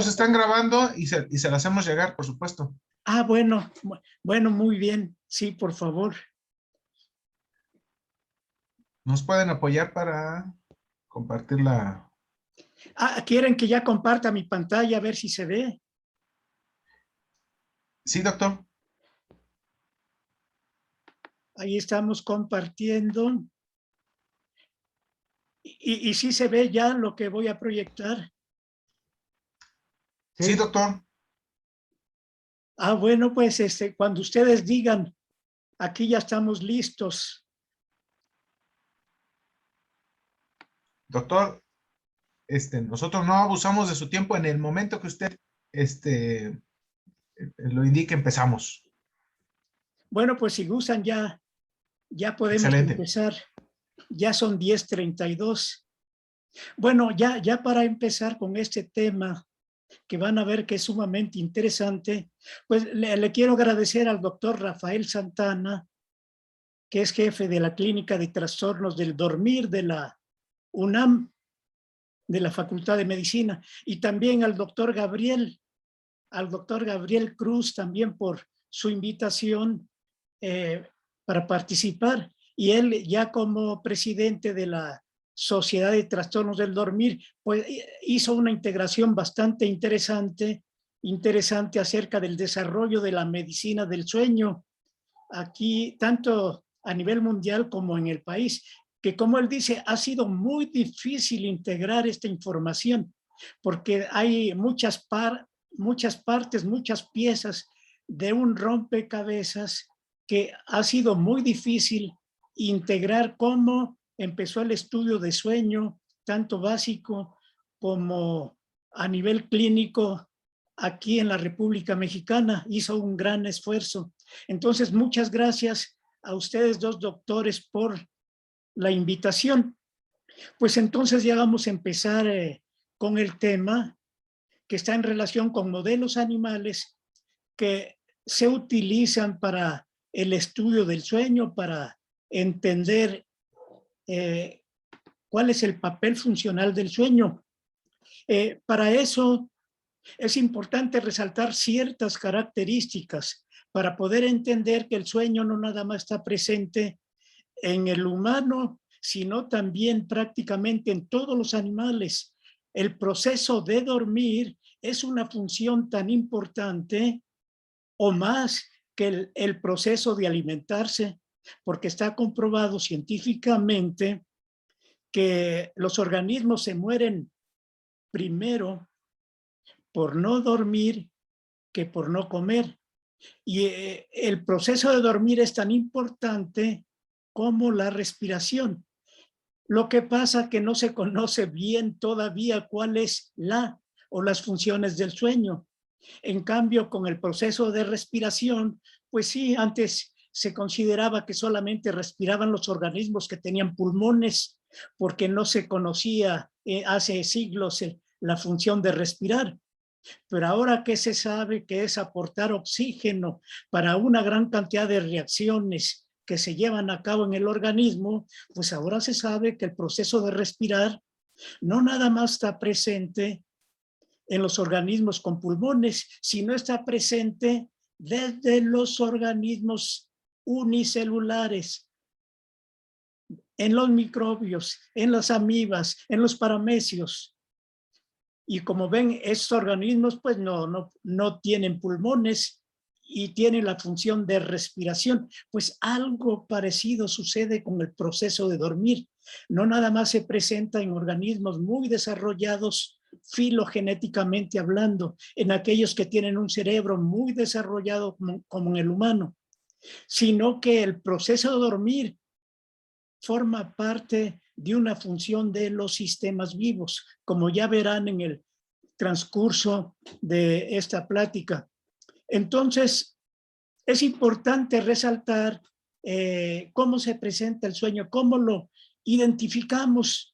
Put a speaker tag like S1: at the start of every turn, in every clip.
S1: Se están grabando y se las hacemos llegar, por supuesto.
S2: Ah, bueno, muy bien. Sí, por favor.
S1: ¿Nos pueden apoyar para compartir la...?
S2: Ah, ¿quieren que ya comparta mi pantalla a ver si se ve?
S1: Sí, doctor.
S2: Ahí estamos compartiendo. Y sí se ve ya lo que voy a proyectar.
S1: Sí, doctor.
S2: Ah, bueno, pues cuando ustedes digan, aquí ya estamos listos.
S1: Doctor, nosotros no abusamos de su tiempo. En el momento que usted lo indique, empezamos.
S2: Bueno, pues si gustan ya podemos
S1: Excelente.
S2: empezar. Ya son 10:32. Bueno, ya para empezar con este tema, que van a ver que es sumamente interesante, pues le quiero agradecer al doctor Rafael Santana, que es jefe de la Clínica de Trastornos del Dormir de la UNAM, de la Facultad de Medicina, y también al doctor Gabriel Cruz, también por su invitación para participar. Y él ya como presidente de la Sociedad de Trastornos del Dormir, pues hizo una integración bastante interesante acerca del desarrollo de la medicina del sueño, aquí tanto a nivel mundial como en el país, que como él dice, ha sido muy difícil integrar esta información, porque hay muchas partes, muchas piezas de un rompecabezas que ha sido muy difícil integrar. Cómo empezó el estudio de sueño, tanto básico como a nivel clínico aquí en la República Mexicana. Hizo un gran esfuerzo. Entonces, muchas gracias a ustedes dos doctores por la invitación. Pues entonces ya vamos a empezar con el tema que está en relación con modelos animales que se utilizan para el estudio del sueño, para entender cuál es el papel funcional del sueño. Para eso es importante resaltar ciertas características para poder entender que el sueño no nada más está presente en el humano, sino también prácticamente en todos los animales. El proceso de dormir es una función tan importante o más que el proceso de alimentarse, porque está comprobado científicamente que los organismos se mueren primero por no dormir que por no comer. Y el proceso de dormir es tan importante como la respiración. Lo que pasa que no se conoce bien todavía cuál es la o las funciones del sueño. En cambio, con el proceso de respiración, pues sí, antes se consideraba que solamente respiraban los organismos que tenían pulmones, porque no se conocía hace siglos la función de respirar. Pero ahora que se sabe que es aportar oxígeno para una gran cantidad de reacciones que se llevan a cabo en el organismo, pues ahora se sabe que el proceso de respirar no nada más está presente en los organismos con pulmones, sino está presente desde los organismos unicelulares, en los microbios, en las amibas, en los paramecios. Y como ven, estos organismos pues no tienen pulmones y tienen la función de respiración. Pues algo parecido sucede con el proceso de dormir. No nada más se presenta en organismos muy desarrollados filogenéticamente hablando, en aquellos que tienen un cerebro muy desarrollado como en el humano, sino que el proceso de dormir forma parte de una función de los sistemas vivos, como ya verán en el transcurso de esta plática. Entonces, es importante resaltar cómo se presenta el sueño, cómo lo identificamos,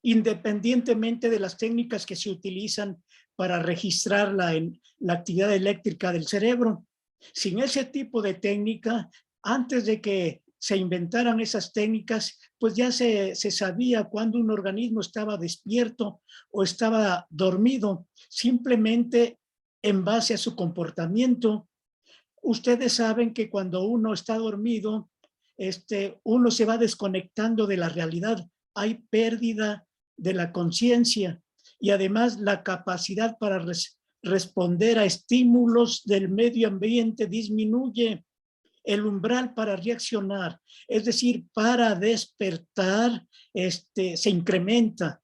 S2: independientemente de las técnicas que se utilizan para registrar la actividad eléctrica del cerebro. Sin ese tipo de técnica, antes de que se inventaran esas técnicas, pues ya se sabía cuándo un organismo estaba despierto o estaba dormido, simplemente en base a su comportamiento. Ustedes saben que cuando uno está dormido, uno se va desconectando de la realidad, hay pérdida de la conciencia y además la capacidad para responder a estímulos del medio ambiente disminuye. El umbral para reaccionar, es decir, para despertar, se incrementa.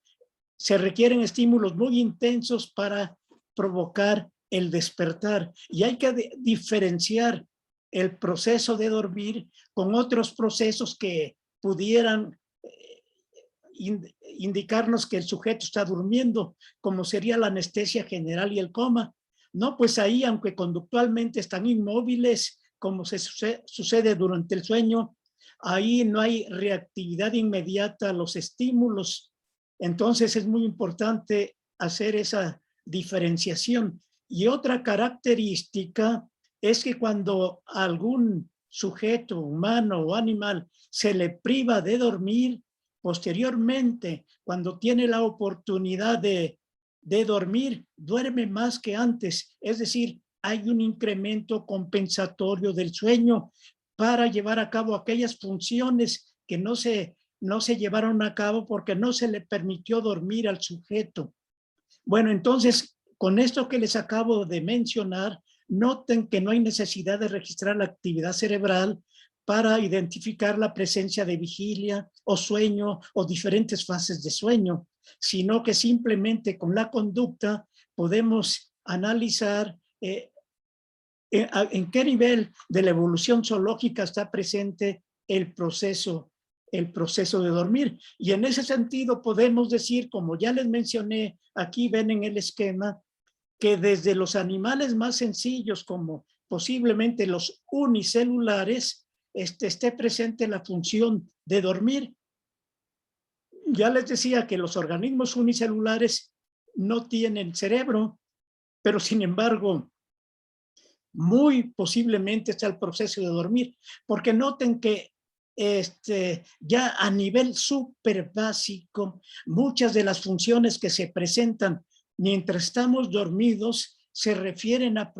S2: Se requieren estímulos muy intensos para provocar el despertar. Y hay que diferenciar el proceso de dormir con otros procesos que pudieran indicarnos que el sujeto está durmiendo, como sería la anestesia general y el coma. No, pues ahí, aunque conductualmente están inmóviles, como se sucede durante el sueño, ahí no hay reactividad inmediata a los estímulos. Entonces es muy importante hacer esa diferenciación. Y otra característica es que cuando a algún sujeto humano o animal se le priva de dormir, posteriormente, cuando tiene la oportunidad de dormir, duerme más que antes. Es decir, hay un incremento compensatorio del sueño para llevar a cabo aquellas funciones que no se llevaron a cabo porque no se le permitió dormir al sujeto. Bueno, entonces, con esto que les acabo de mencionar, noten que no hay necesidad de registrar la actividad cerebral para identificar la presencia de vigilia o sueño o diferentes fases de sueño, sino que simplemente con la conducta podemos analizar en qué nivel de la evolución zoológica está presente el proceso de dormir. Y en ese sentido podemos decir, como ya les mencioné, aquí ven en el esquema, que desde los animales más sencillos, como posiblemente los unicelulares, esté presente la función de dormir. Ya les decía que los organismos unicelulares no tienen cerebro, pero sin embargo, muy posiblemente está el proceso de dormir, porque noten que ya a nivel súper básico, muchas de las funciones que se presentan mientras estamos dormidos se refieren a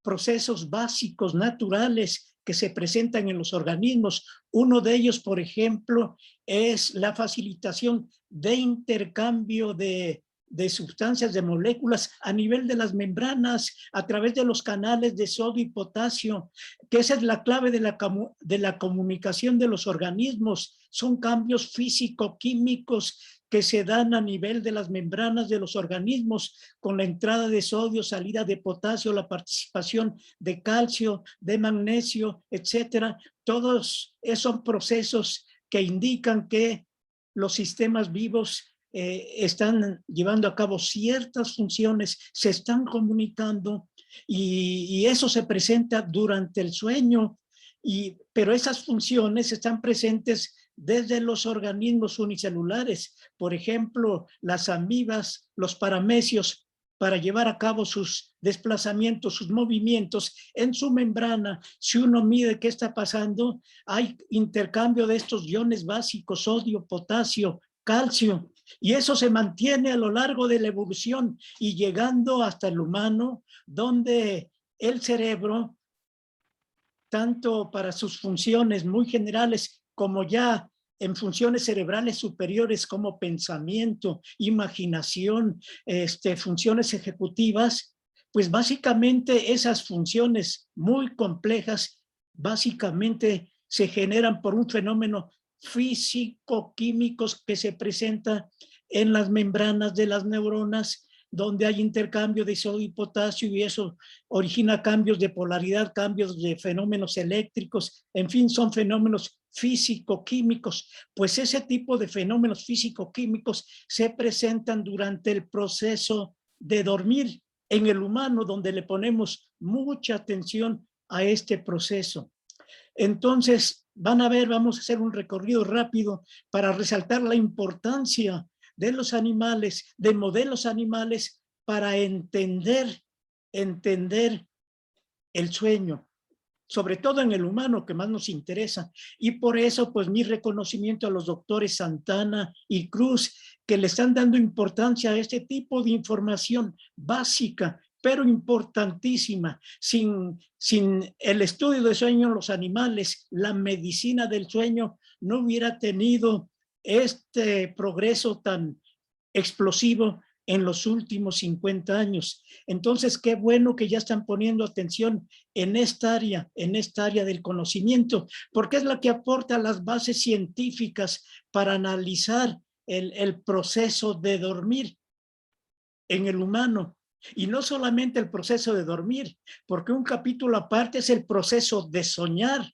S2: procesos básicos, naturales, que se presentan en los organismos. Uno de ellos, por ejemplo, es la facilitación de intercambio de sustancias, de moléculas a nivel de las membranas, a través de los canales de sodio y potasio, que esa es la clave de la comunicación de los organismos. Son cambios físico-químicos que se dan a nivel de las membranas de los organismos, con la entrada de sodio, salida de potasio, la participación de calcio, de magnesio, etcétera. Todos esos son procesos que indican que los sistemas vivos están llevando a cabo ciertas funciones, se están comunicando y eso se presenta durante el sueño, pero esas funciones están presentes desde los organismos unicelulares, por ejemplo, las amibas, los paramecios, para llevar a cabo sus desplazamientos, sus movimientos en su membrana. Si uno mide qué está pasando, hay intercambio de estos iones básicos, sodio, potasio, calcio, y eso se mantiene a lo largo de la evolución y llegando hasta el humano, donde el cerebro, tanto para sus funciones muy generales como ya en funciones cerebrales superiores como pensamiento, imaginación, funciones ejecutivas, pues básicamente esas funciones muy complejas básicamente se generan por un fenómeno físico-químicos que se presenta en las membranas de las neuronas, donde hay intercambio de sodio y potasio y eso origina cambios de polaridad, cambios de fenómenos eléctricos, en fin, son fenómenos físico-químicos. Pues ese tipo de fenómenos físico-químicos se presentan durante el proceso de dormir en el humano, donde le ponemos mucha atención a este proceso. Entonces, van a ver, vamos a hacer un recorrido rápido para resaltar la importancia de los animales, de modelos animales, para entender el sueño. sobre todo en el humano, que más nos interesa. Y por eso, pues, mi reconocimiento a los doctores Santana y Cruz, que le están dando importancia a este tipo de información básica, pero importantísima. Sin el estudio del sueño en los animales, la medicina del sueño no hubiera tenido este progreso tan explosivo en los últimos 50 años. Entonces, qué bueno que ya están poniendo atención en esta área del conocimiento, porque es la que aporta las bases científicas para analizar el proceso de dormir en el humano. Y no solamente el proceso de dormir, porque un capítulo aparte es el proceso de soñar,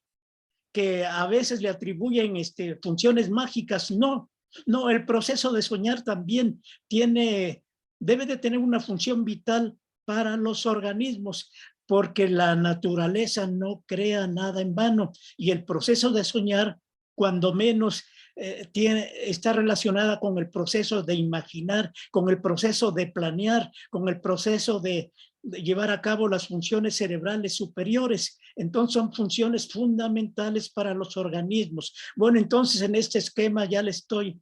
S2: que a veces le atribuyen funciones mágicas. No, el proceso de soñar también debe de tener una función vital para los organismos, porque la naturaleza no crea nada en vano, y el proceso de soñar, cuando menos, está relacionada con el proceso de imaginar, con el proceso de planear, con el proceso de llevar a cabo las funciones cerebrales superiores. Entonces son funciones fundamentales para los organismos. Bueno, entonces en este esquema ya le estoy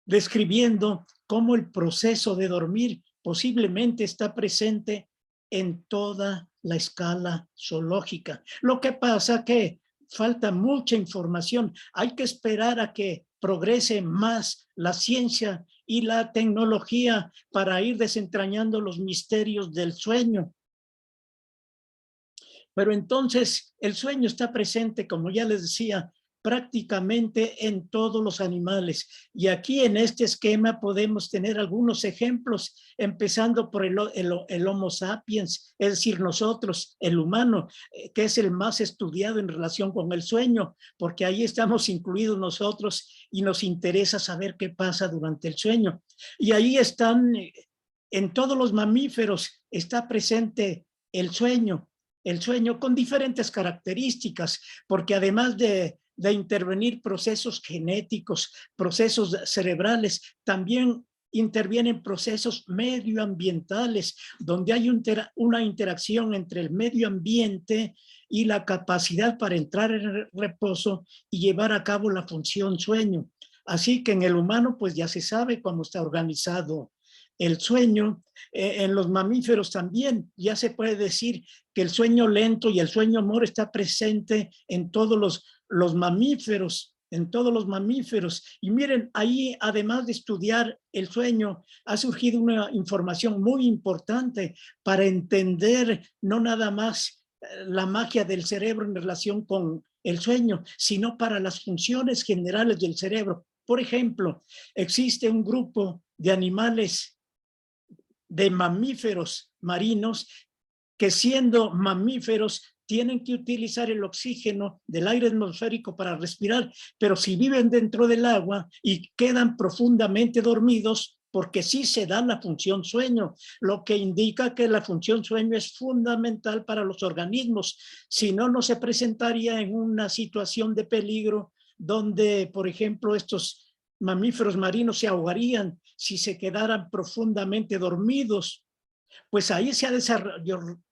S2: describiendo cómo el proceso de dormir posiblemente está presente en toda la escala zoológica. Lo que pasa que falta mucha información. Hay que esperar a que progrese más la ciencia y la tecnología para ir desentrañando los misterios del sueño. Pero entonces el sueño está presente, como ya les decía, prácticamente en todos los animales. Y aquí en este esquema podemos tener algunos ejemplos, empezando por el Homo sapiens, es decir, nosotros, el humano, que es el más estudiado en relación con el sueño, porque ahí estamos incluidos nosotros y nos interesa saber qué pasa durante el sueño. Y ahí están, en todos los mamíferos está presente el sueño con diferentes características, porque además de intervenir procesos genéticos, procesos cerebrales, también intervienen procesos medioambientales, donde hay una interacción entre el medio ambiente y la capacidad para entrar en reposo y llevar a cabo la función sueño. Así que en el humano, pues ya se sabe cómo está organizado el sueño. En los mamíferos también ya se puede decir que el sueño lento y el sueño moro está presente en todos los mamíferos, Y miren, ahí, además de estudiar el sueño, ha surgido una información muy importante para entender no nada más la magia del cerebro en relación con el sueño, sino para las funciones generales del cerebro. Por ejemplo, existe un grupo de animales, de mamíferos marinos, que siendo mamíferos tienen que utilizar el oxígeno del aire atmosférico para respirar, pero si viven dentro del agua y quedan profundamente dormidos, porque sí se da la función sueño, lo que indica que la función sueño es fundamental para los organismos. Si no, no se presentaría en una situación de peligro donde, por ejemplo, estos mamíferos marinos se ahogarían si se quedaran profundamente dormidos. Pues ahí se ha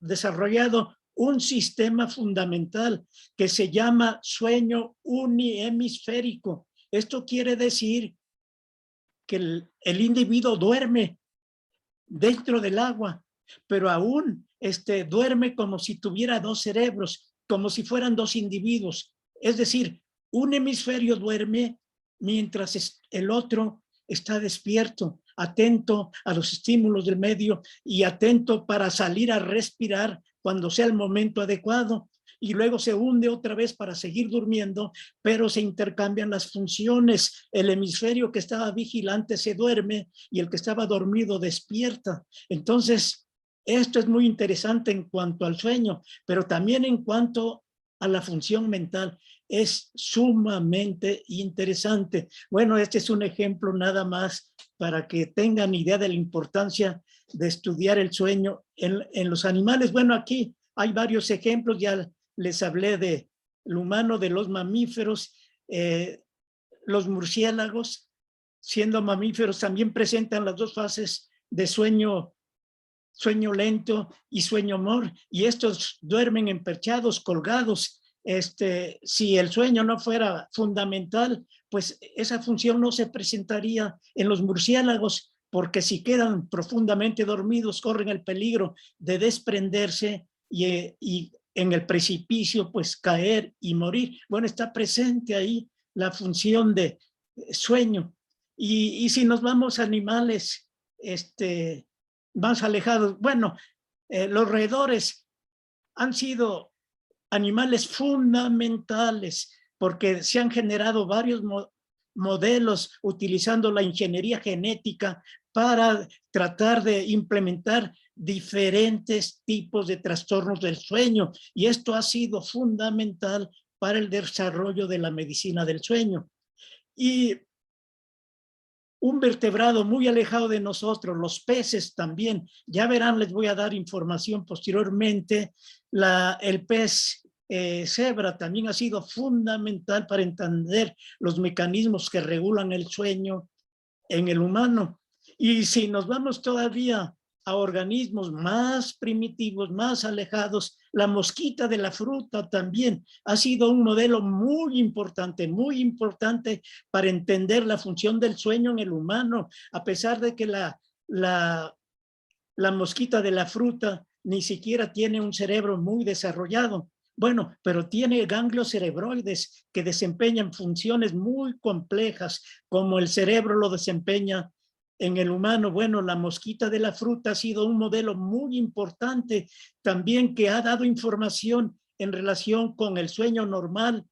S2: desarrollado un sistema fundamental que se llama sueño unihemisférico. Esto quiere decir que el individuo duerme dentro del agua, pero aún duerme como si tuviera dos cerebros, como si fueran dos individuos. Es decir, un hemisferio duerme mientras el otro está despierto, atento a los estímulos del medio y atento para salir a respirar cuando sea el momento adecuado, y luego se hunde otra vez para seguir durmiendo, pero se intercambian las funciones. El hemisferio que estaba vigilante se duerme y el que estaba dormido despierta. Entonces, esto es muy interesante en cuanto al sueño, pero también en cuanto a la función mental. Es sumamente interesante. Bueno, este es un ejemplo nada más para que tengan idea de la importancia de estudiar el sueño en los animales. Bueno, aquí hay varios ejemplos, ya les hablé del humano, de los mamíferos, los murciélagos, siendo mamíferos, también presentan las dos fases de sueño sueño lento y sueño mor, y estos duermen emperchados, colgados. Si el sueño no fuera fundamental, pues esa función no se presentaría en los murciélagos, porque si quedan profundamente dormidos corren el peligro de desprenderse y en el precipicio pues caer y morir. Bueno, está presente ahí la función de sueño. Y si nos vamos a animales más alejados, bueno, los roedores han sido animales fundamentales porque se han generado varios modelos utilizando la ingeniería genética para tratar de implementar diferentes tipos de trastornos del sueño, y esto ha sido fundamental para el desarrollo de la medicina del sueño. Y un vertebrado muy alejado de nosotros, los peces también, ya verán, les voy a dar información posteriormente, el pez cebra también ha sido fundamental para entender los mecanismos que regulan el sueño en el humano. Y si nos vamos todavía a organismos más primitivos, más alejados, la mosquita de la fruta también ha sido un modelo muy importante para entender la función del sueño en el humano, a pesar de que la mosquita de la fruta ni siquiera tiene un cerebro muy desarrollado. Bueno, pero tiene ganglios cerebroides que desempeñan funciones muy complejas, como el cerebro lo desempeña en el humano. Bueno, la mosquita de la fruta ha sido un modelo muy importante también, que ha dado información en relación con el sueño normal,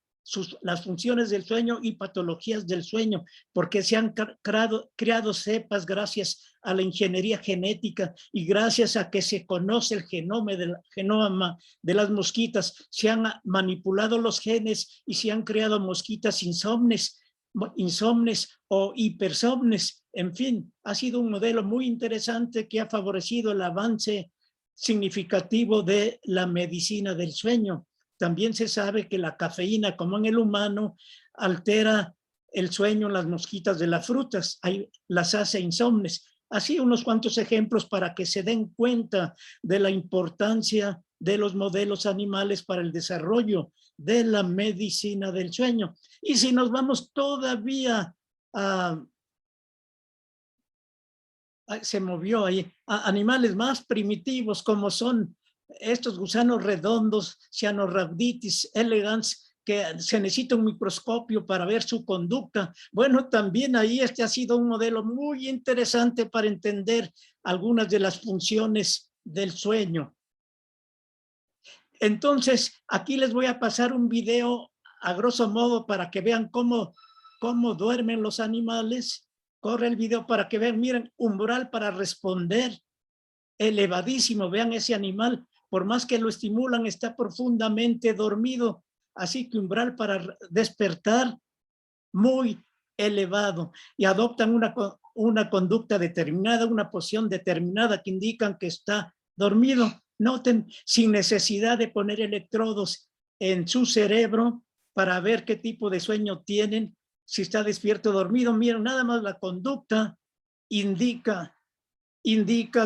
S2: las funciones del sueño y patologías del sueño, porque se han creado cepas gracias a la ingeniería genética y gracias a que se conoce el genoma de las mosquitas. Se han manipulado los genes y se han creado mosquitas insomnes o hipersomnes. En fin, ha sido un modelo muy interesante que ha favorecido el avance significativo de la medicina del sueño. También se sabe que la cafeína, como en el humano, altera el sueño en las mosquitas de las frutas, las hace insomnes. Así unos cuantos ejemplos para que se den cuenta de la importancia de los modelos animales para el desarrollo de la medicina del sueño. Y si nos vamos todavía se movió ahí, a animales más primitivos como son estos gusanos redondos, Cyanorhabditis elegans, que se necesita un microscopio para ver su conducta. Bueno, también ahí ha sido un modelo muy interesante para entender algunas de las funciones del sueño. Entonces, aquí les voy a pasar un video a grosso modo para que vean cómo duermen los animales. Corre el video para que vean, miren, umbral para responder, elevadísimo. Vean ese animal, por más que lo estimulan, está profundamente dormido. Así que umbral para despertar, muy elevado. Y adoptan una conducta determinada, una posición determinada que indican que está dormido. Noten, sin necesidad de poner electrodos en su cerebro para ver qué tipo de sueño tienen, si está despierto o dormido. Miren, nada más la conducta indica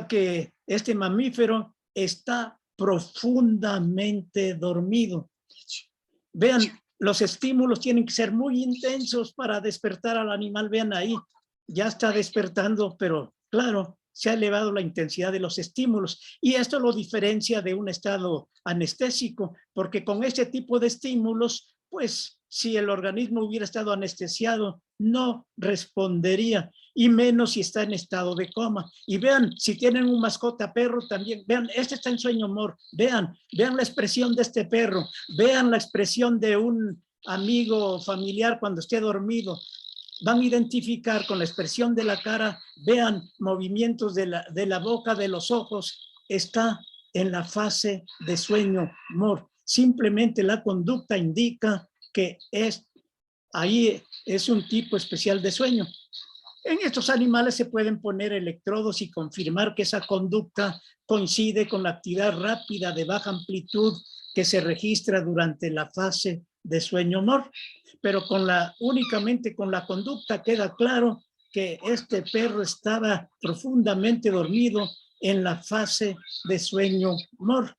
S2: que este mamífero está profundamente dormido. Vean, los estímulos tienen que ser muy intensos para despertar al animal. Vean ahí, ya está despertando, pero claro, se ha elevado la intensidad de los estímulos, y esto lo diferencia de un estado anestésico, porque con este tipo de estímulos, pues si el organismo hubiera estado anestesiado, no respondería, y menos si está en estado de coma. Y vean, si tienen un mascota perro también, vean, este está en sueño mor, vean la expresión de este perro, vean la expresión de un amigo familiar cuando esté dormido. Van a identificar con la expresión de la cara, vean movimientos de la boca, de los ojos, está en la fase de sueño mor. Simplemente la conducta indica que ahí es un tipo especial de sueño. En estos animales se pueden poner electrodos y confirmar que esa conducta coincide con la actividad rápida de baja amplitud que se registra durante la fase de sueño mor. Pero únicamente con la conducta queda claro que este perro estaba profundamente dormido en la fase de sueño MOR.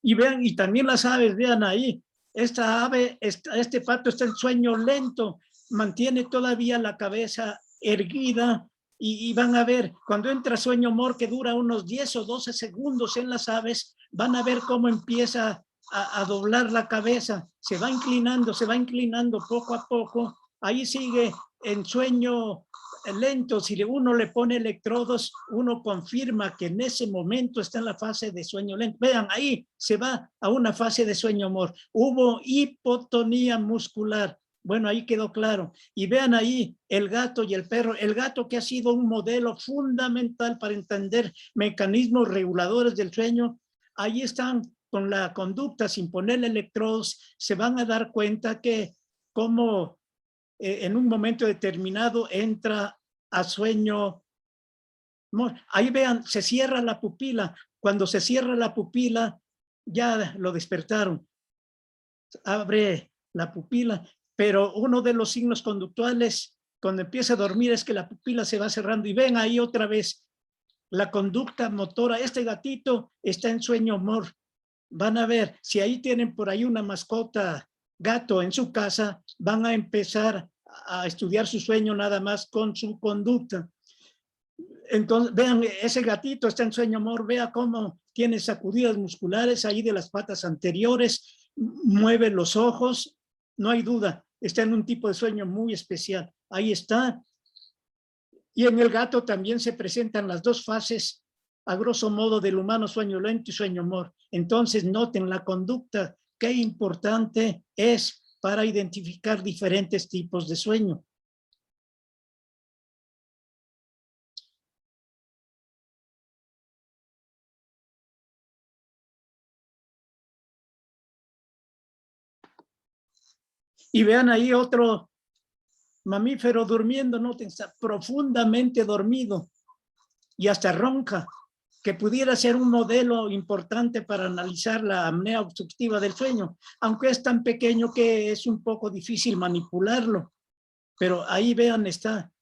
S2: Y vean, y también las aves, vean ahí, esta ave, este pato está en sueño lento, mantiene todavía la cabeza erguida, y van a ver, cuando entra sueño MOR, que dura unos 10 o 12 segundos en las aves, van a ver cómo empieza a doblar la cabeza, se va inclinando poco a poco, ahí sigue en sueño lento. Si uno le pone electrodos, uno confirma que en ese momento está en la fase de sueño lento. Vean, ahí se va a una fase de sueño MOR. Hubo hipotonía muscular. Bueno, ahí quedó claro. Y vean ahí el gato y el perro. El gato, que ha sido un modelo fundamental para entender mecanismos reguladores del sueño, ahí están con la conducta sin ponerle electrodos. Se van a dar cuenta que como en un momento determinado entra a sueño MOR. Ahí vean, se cierra la pupila. Cuando se cierra la pupila, ya lo despertaron. Abre la pupila, pero uno de los signos conductuales cuando empieza a dormir es que la pupila se va cerrando. Y ven ahí otra vez la conducta motora. Este gatito está en sueño MOR. Van a ver, si ahí tienen por ahí una mascota gato en su casa, van a empezar a estudiar su sueño nada más con su conducta. Entonces, vean, ese gatito está en sueño MOR, vea cómo tiene sacudidas musculares ahí de las patas anteriores, mueve los ojos, no hay duda, está en un tipo de sueño muy especial. Ahí está. Y en el gato también se presentan las dos fases, a grosso modo, del humano: sueño lento y sueño MOR. Entonces, noten la conducta, qué importante es para identificar diferentes tipos de sueño. Y vean ahí otro mamífero durmiendo, noten, está profundamente dormido y hasta ronca, que pudiera ser un modelo importante para analizar la apnea obstructiva del sueño, aunque es tan pequeño que es un poco difícil manipularlo. Pero ahí vean, está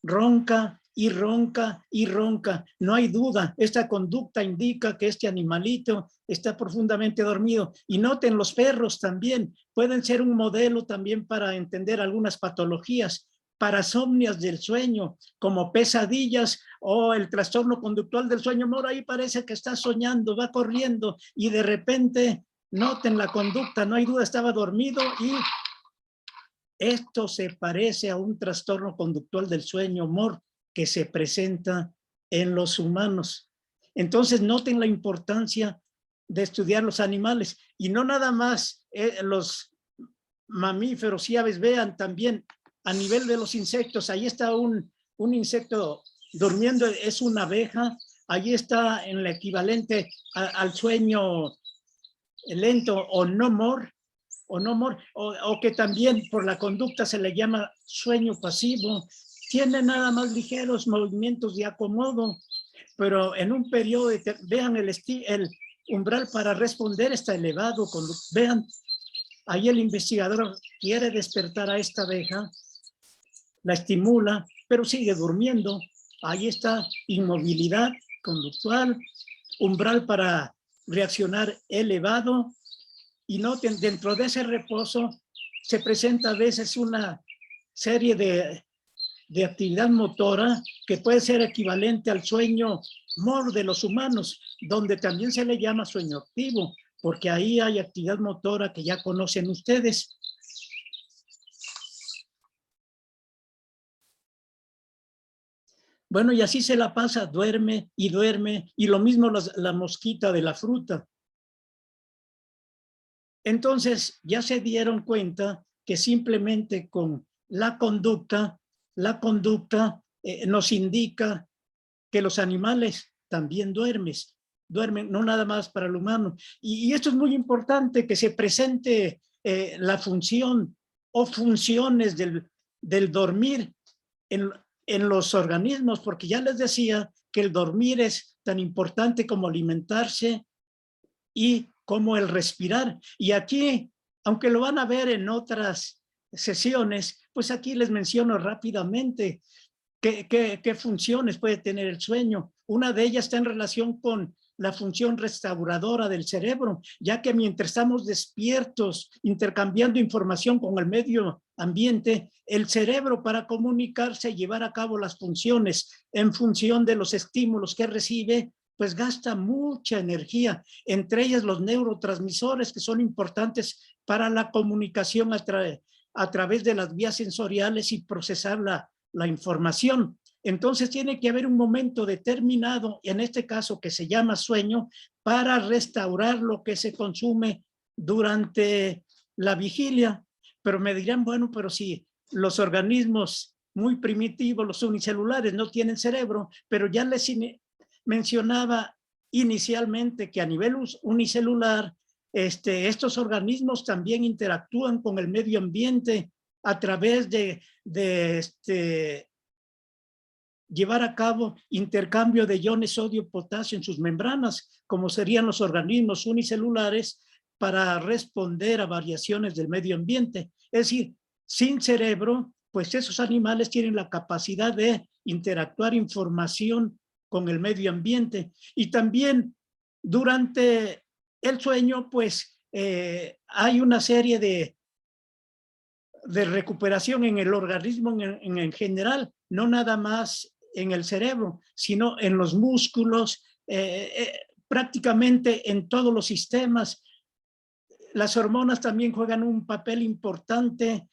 S2: ronca y ronca y ronca. No hay duda, esta conducta indica que este animalito está profundamente dormido. Y noten, los perros también pueden ser un modelo también para entender algunas patologías, parasomnias del sueño, como pesadillas o el trastorno conductual del sueño MOR. Ahí parece que está soñando, va corriendo y de repente, noten la conducta, no hay duda, estaba dormido y esto se parece a un trastorno conductual del sueño MOR que se presenta en los humanos. Entonces, noten la importancia de estudiar los animales y no nada más los mamíferos y aves. Vean también a nivel de los insectos. Ahí está un insecto durmiendo, es una abeja. Ahí está en el equivalente al sueño lento o no MOR, o que también por la conducta se le llama sueño pasivo. Tiene nada más ligeros movimientos de acomodo, pero en un periodo, vean, el umbral para responder está elevado. Vean, ahí el investigador quiere despertar a esta abeja, la estimula, pero sigue durmiendo. Ahí está inmovilidad conductual, umbral para reaccionar elevado. Y noten, dentro de ese reposo se presenta a veces una serie de actividad motora que puede ser equivalente al sueño MOR de los humanos, donde también se le llama sueño activo, porque ahí hay actividad motora que ya conocen ustedes. Bueno, y así se la pasa, duerme, y lo mismo la mosquita de la fruta. Entonces, ya se dieron cuenta que simplemente con la conducta nos indica que los animales también duermen, no nada más para el humano. Y esto es muy importante, que se presente la función o funciones del dormir en los organismos, porque ya les decía que el dormir es tan importante como alimentarse y como el respirar. Y aquí, aunque lo van a ver en otras sesiones, pues aquí les menciono rápidamente. ¿Qué funciones puede tener el sueño? Una de ellas está en relación con la función restauradora del cerebro, ya que mientras estamos despiertos, intercambiando información con el medio ambiente, el cerebro, para comunicarse y llevar a cabo las funciones en función de los estímulos que recibe, pues gasta mucha energía, entre ellas los neurotransmisores, que son importantes para la comunicación a través de las vías sensoriales y procesar la información. Entonces tiene que haber un momento determinado, en este caso que se llama sueño, para restaurar lo que se consume durante la vigilia. Pero me dirán, bueno, pero si los organismos muy primitivos, los unicelulares, no tienen cerebro, pero ya les mencionaba inicialmente que a nivel unicelular, estos organismos también interactúan con el medio ambiente a través de llevar a cabo intercambio de iones sodio-potasio en sus membranas, como serían los organismos unicelulares, para responder a variaciones del medio ambiente. Es decir, sin cerebro, pues esos animales tienen la capacidad de interactuar información con el medio ambiente. Y también durante el sueño, pues hay una serie de recuperación en el organismo en general, no nada más en el cerebro, sino en los músculos, prácticamente en todos los sistemas. Las hormonas también juegan un papel importante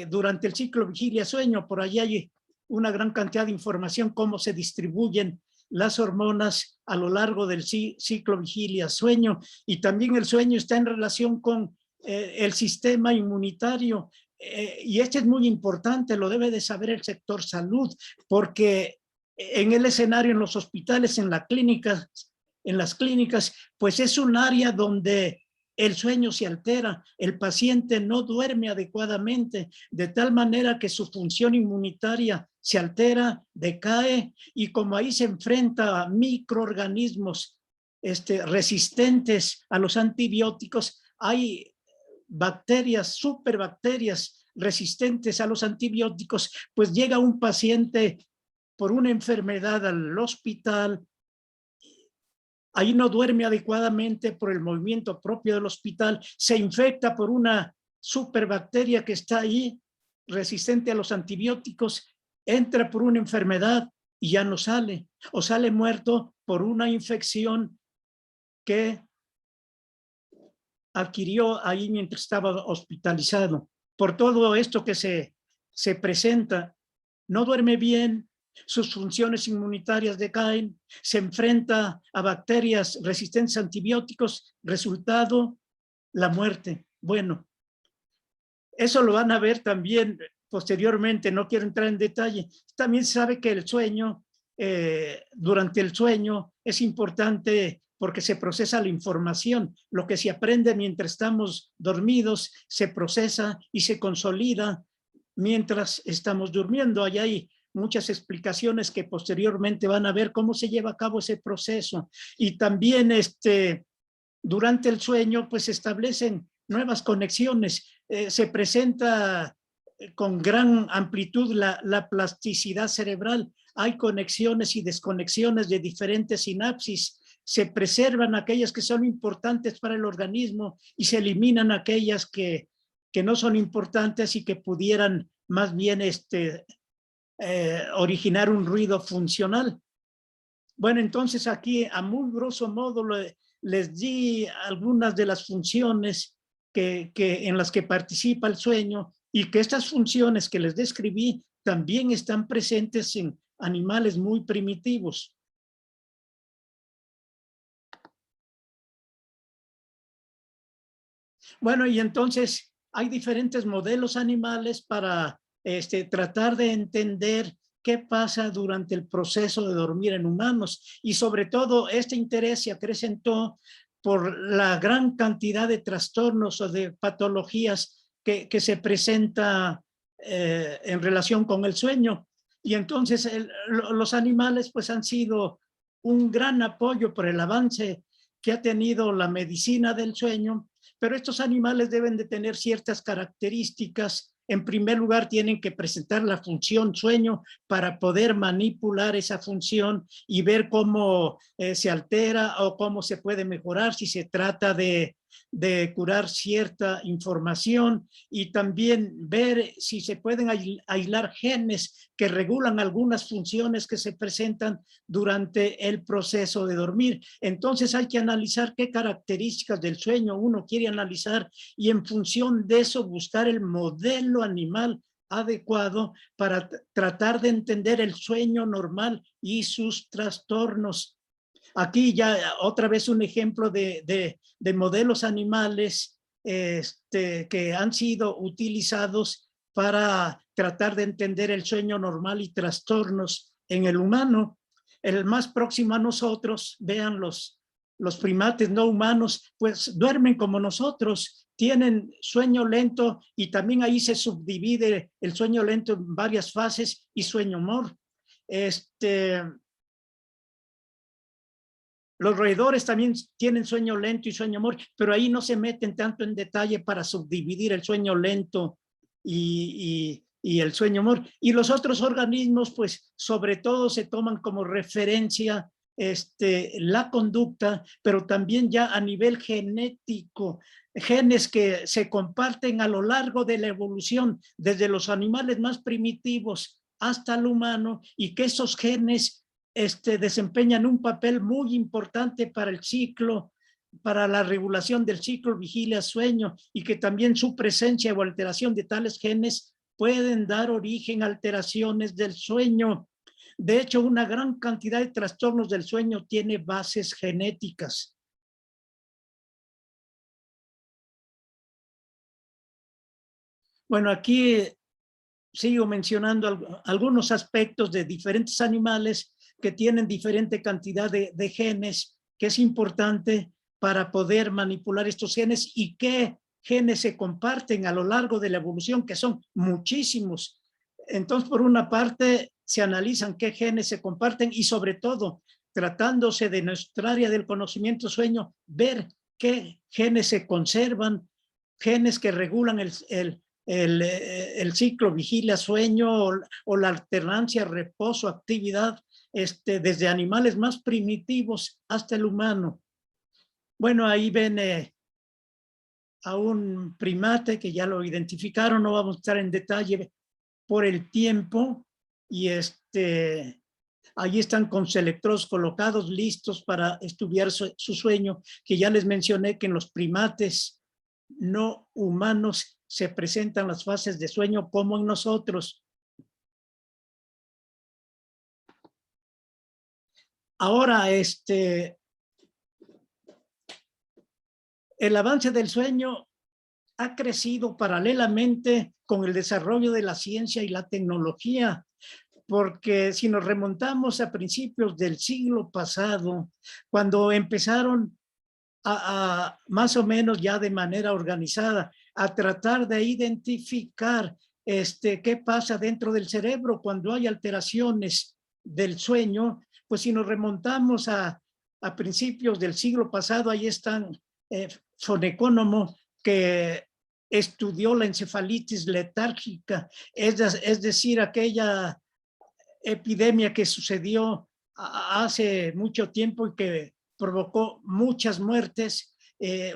S2: durante el ciclo vigilia-sueño. Por allí hay una gran cantidad de información cómo se distribuyen las hormonas a lo largo del ciclo vigilia-sueño. Y también el sueño está en relación con el sistema inmunitario. Y es muy importante, lo debe de saber el sector salud, porque en el escenario, en los hospitales, en las clínicas, pues es un área donde el sueño se altera, el paciente no duerme adecuadamente, de tal manera que su función inmunitaria se altera, decae, y como ahí se enfrenta a microorganismos resistentes a los antibióticos, hay bacterias, superbacterias resistentes a los antibióticos, pues llega un paciente por una enfermedad al hospital, ahí no duerme adecuadamente por el movimiento propio del hospital, se infecta por una superbacteria que está ahí, resistente a los antibióticos, entra por una enfermedad y ya no sale, o sale muerto por una infección que adquirió ahí mientras estaba hospitalizado. Por todo esto que se presenta, no duerme bien, sus funciones inmunitarias decaen, se enfrenta a bacterias resistentes a antibióticos, resultado, la muerte. Bueno, eso lo van a ver también posteriormente, no quiero entrar en detalle. También se sabe que el sueño, durante el sueño, es importante porque se procesa la información. Lo que se aprende mientras estamos dormidos se procesa y se consolida mientras estamos durmiendo. Allá hay muchas explicaciones que posteriormente van a ver cómo se lleva a cabo ese proceso. Y también durante el sueño pues se establecen nuevas conexiones. Se presenta con gran amplitud la plasticidad cerebral. Hay conexiones y desconexiones de diferentes sinapsis. Se preservan aquellas que son importantes para el organismo y se eliminan aquellas que no son importantes y que pudieran más bien originar un ruido funcional. Bueno, entonces aquí a muy grosso modo les di algunas de las funciones en las que participa el sueño, y que estas funciones que les describí también están presentes en animales muy primitivos. Bueno, y entonces hay diferentes modelos animales para tratar de entender qué pasa durante el proceso de dormir en humanos. Y sobre todo este interés se acrecentó por la gran cantidad de trastornos o de patologías que se presenta en relación con el sueño. Y entonces los animales pues han sido un gran apoyo por el avance que ha tenido la medicina del sueño, pero estos animales deben de tener ciertas características en primer lugar tienen que presentar la función sueño para poder manipular esa función y ver cómo se altera o cómo se puede mejorar si se trata de curar cierta información, y también ver si se pueden aislar genes que regulan algunas funciones que se presentan durante el proceso de dormir. Entonces hay que analizar qué características del sueño uno quiere analizar y en función de eso buscar el modelo animal adecuado para tratar de entender el sueño normal y sus trastornos. Aquí ya otra vez un ejemplo de modelos animales que han sido utilizados para tratar de entender el sueño normal y trastornos en el humano. El más próximo a nosotros, vean los primates no humanos, pues duermen como nosotros, tienen sueño lento y también ahí se subdivide el sueño lento en varias fases y sueño mor. Los roedores también tienen sueño lento y sueño mor, pero ahí no se meten tanto en detalle para subdividir el sueño lento y el sueño mor. Y los otros organismos, pues sobre todo se toman como referencia la conducta, pero también ya a nivel genético, genes que se comparten a lo largo de la evolución, desde los animales más primitivos hasta el humano, y que esos genes desempeñan un papel muy importante para el ciclo, para la regulación del ciclo vigilia-sueño, y que también su presencia o alteración de tales genes pueden dar origen a alteraciones del sueño. De hecho, una gran cantidad de trastornos del sueño tiene bases genéticas. Bueno, aquí sigo mencionando algunos aspectos de diferentes animales que tienen diferente cantidad de genes, que es importante para poder manipular estos genes y qué genes se comparten a lo largo de la evolución, que son muchísimos. Entonces, por una parte, se analizan qué genes se comparten y sobre todo, tratándose de nuestra área del conocimiento sueño, ver qué genes se conservan, genes que regulan el ciclo vigilia-sueño o la alternancia reposo-actividad, desde animales más primitivos hasta el humano. Bueno, ahí ven a un primate que ya lo identificaron, no vamos a estar en detalle por el tiempo, y ahí están con sus electrodos colocados listos para estudiar su sueño, que ya les mencioné que en los primates no humanos se presentan las fases de sueño como en nosotros. Ahora, el avance del sueño ha crecido paralelamente con el desarrollo de la ciencia y la tecnología, porque si nos remontamos a principios del siglo pasado, cuando empezaron a más o menos ya de manera organizada a tratar de identificar qué pasa dentro del cerebro cuando hay alteraciones del sueño, pues si nos remontamos a principios del siglo pasado, ahí están Von Economo, que estudió la encefalitis letárgica, es decir, aquella epidemia que sucedió hace mucho tiempo y que provocó muchas muertes.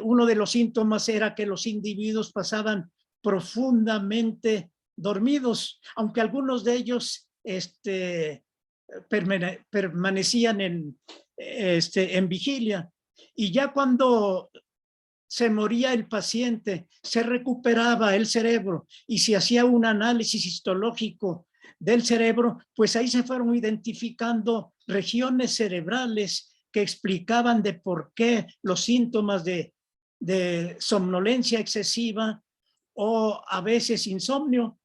S2: Uno de los síntomas era que los individuos pasaban profundamente dormidos, aunque algunos de ellos permanecían en vigilia. Y ya cuando se moría el paciente, se recuperaba el cerebro y se hacía un análisis histológico del cerebro, pues ahí se fueron identificando regiones cerebrales que explicaban de por qué los síntomas de somnolencia excesiva o a veces insomnio.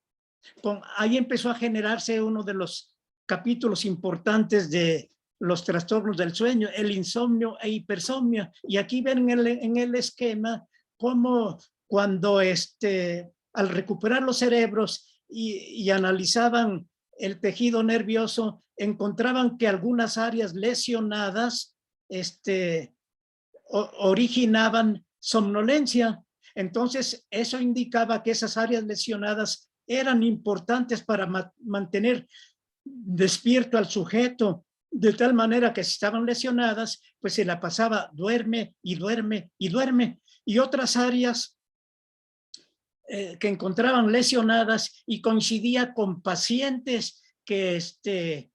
S2: Ahí empezó a generarse uno de los capítulos importantes de los trastornos del sueño, el insomnio e hipersomnia. Y aquí ven en el esquema cómo cuando al recuperar los cerebros y analizaban el tejido nervioso, encontraban que algunas áreas lesionadas originaban somnolencia. Entonces, eso indicaba que esas áreas lesionadas eran importantes para mantener despierto al sujeto, de tal manera que si estaban lesionadas, pues se la pasaba duerme y duerme y duerme. Y otras áreas que encontraban lesionadas y coincidía con pacientes que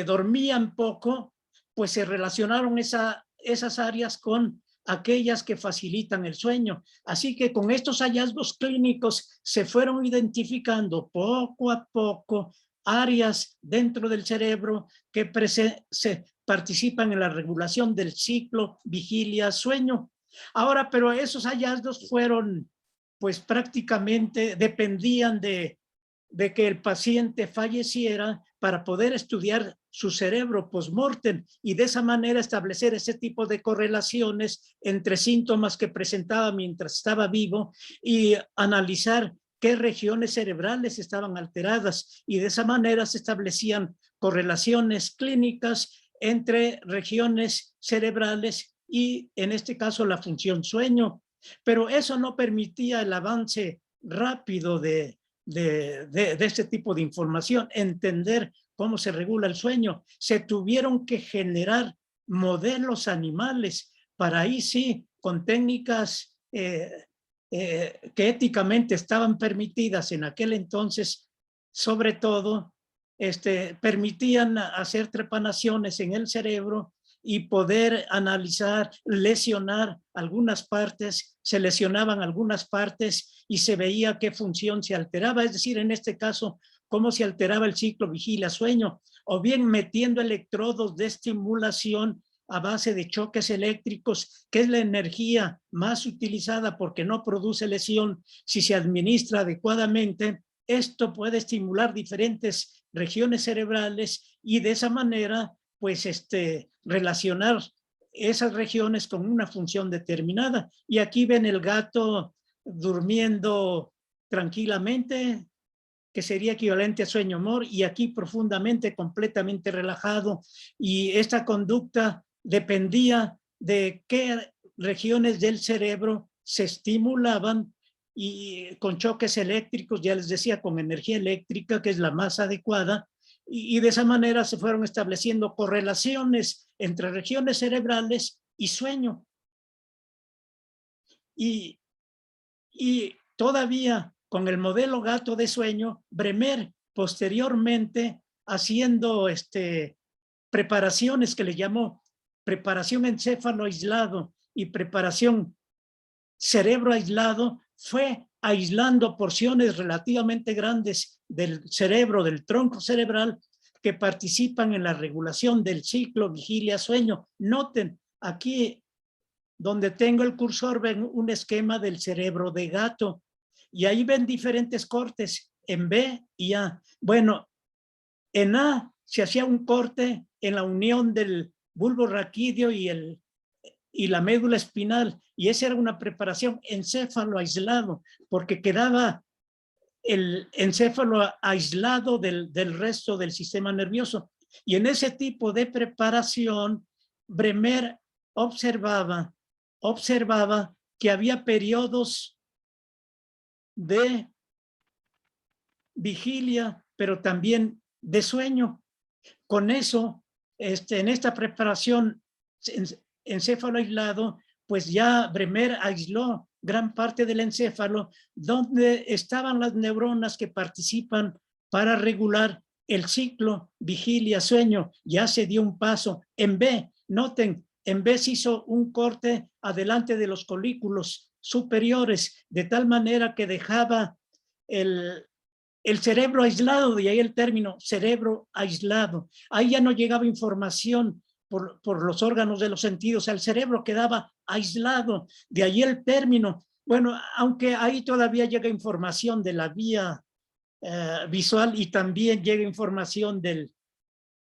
S2: dormían poco, pues se relacionaron esas áreas con aquellas que facilitan el sueño. Así que con estos hallazgos clínicos se fueron identificando poco a poco áreas dentro del cerebro que se participan en la regulación del ciclo vigilia-sueño. Ahora, pero esos hallazgos fueron, pues prácticamente dependían de que el paciente falleciera para poder estudiar su cerebro post-mortem y de esa manera establecer ese tipo de correlaciones entre síntomas que presentaba mientras estaba vivo y analizar qué regiones cerebrales estaban alteradas, y de esa manera se establecían correlaciones clínicas entre regiones cerebrales y en este caso la función sueño. Pero eso no permitía el avance rápido de este tipo de información, entender cómo se regula el sueño. Se tuvieron que generar modelos animales para ahí sí, con técnicas que éticamente estaban permitidas en aquel entonces, sobre todo, permitían hacer trepanaciones en el cerebro y poder analizar, lesionar algunas partes, se lesionaban algunas partes y se veía qué función se alteraba, es decir, en este caso, cómo se alteraba el ciclo vigilia-sueño, o bien metiendo electrodos de estimulación a base de choques eléctricos, que es la energía más utilizada porque no produce lesión si se administra adecuadamente. Esto puede estimular diferentes regiones cerebrales y de esa manera pues relacionar esas regiones con una función determinada. Y aquí ven el gato durmiendo tranquilamente, que sería equivalente a sueño-humor, y aquí profundamente, completamente relajado. Y esta conducta dependía de qué regiones del cerebro se estimulaban y con choques eléctricos, ya les decía, con energía eléctrica, que es la más adecuada, y de esa manera se fueron estableciendo correlaciones entre regiones cerebrales y sueño. Y todavía con el modelo gato de sueño, Bremer posteriormente haciendo preparaciones que le llamó preparación encéfalo aislado y preparación cerebro aislado, fue aislando porciones relativamente grandes del cerebro, del tronco cerebral, que participan en la regulación del ciclo vigilia-sueño. Noten, aquí donde tengo el cursor ven un esquema del cerebro de gato y ahí ven diferentes cortes en B y A. Bueno, en A se hacía un corte en la unión del bulbo raquídeo y la médula espinal, y esa era una preparación encéfalo aislado, porque quedaba el encéfalo aislado del resto del sistema nervioso. Y en ese tipo de preparación, Bremer observaba que había periodos de vigilia, pero también de sueño. Con eso, en esta preparación encéfalo aislado, pues ya Bremer aisló gran parte del encéfalo donde estaban las neuronas que participan para regular el ciclo vigilia-sueño. Ya se dio un paso. En B, noten, en B se hizo un corte adelante de los colículos superiores, de tal manera que dejaba el cerebro aislado, de ahí el término cerebro aislado. Ahí ya no llegaba información por los órganos de los sentidos, el cerebro quedaba aislado, de ahí el término. Bueno, aunque ahí todavía llega información de la vía visual y también llega información de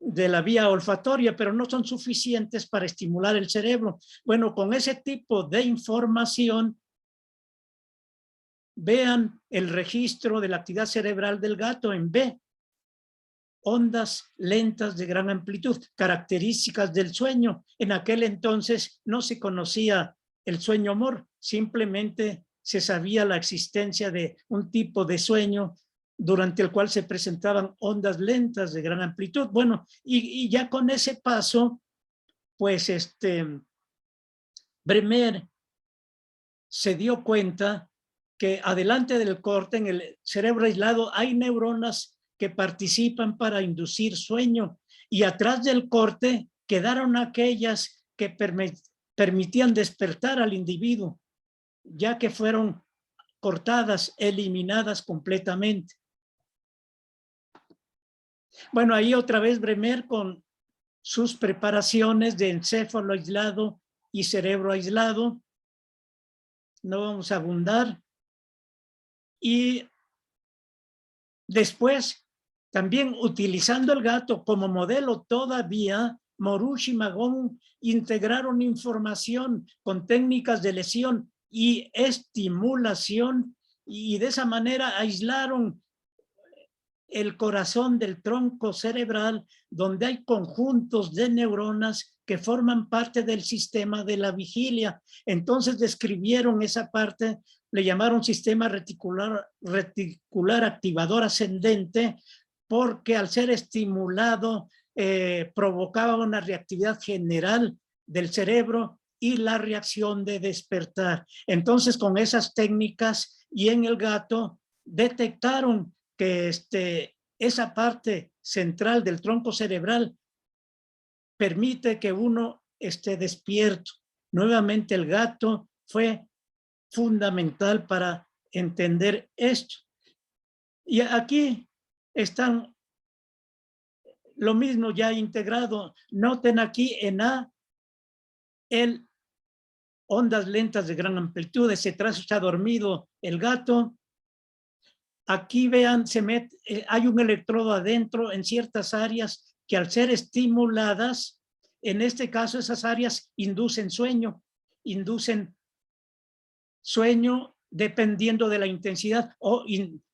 S2: la vía olfatoria, pero no son suficientes para estimular el cerebro. Bueno, con ese tipo de información, vean el registro de la actividad cerebral del gato en B. Ondas lentas de gran amplitud, características del sueño. En aquel entonces no se conocía el sueño-humor, simplemente se sabía la existencia de un tipo de sueño durante el cual se presentaban ondas lentas de gran amplitud. Bueno, y ya con ese paso, pues Bremer se dio cuenta que adelante del corte, en el cerebro aislado, hay neuronas que participan para inducir sueño, y atrás del corte quedaron aquellas que permitían despertar al individuo, ya que fueron cortadas, eliminadas completamente. Bueno, ahí otra vez Bremer con sus preparaciones de encéfalo aislado y cerebro aislado. No vamos a abundar. Y después, también utilizando el gato como modelo todavía, Morush y Magon integraron información con técnicas de lesión y estimulación, y de esa manera aislaron el corazón del tronco cerebral, donde hay conjuntos de neuronas que forman parte del sistema de la vigilia. Entonces describieron esa parte, le llamaron sistema reticular activador ascendente, porque al ser estimulado provocaba una reactividad general del cerebro y la reacción de despertar. Entonces, con esas técnicas y en el gato detectaron que esa parte central del tronco cerebral permite que uno esté despierto. Nuevamente el gato fue fundamental para entender esto. Y aquí están lo mismo ya integrado. Noten aquí en A el ondas lentas de gran amplitud. Ese trazo está dormido el gato. Aquí vean, hay un electrodo adentro en ciertas áreas que al ser estimuladas, en este caso esas áreas inducen sueño dependiendo de la intensidad, o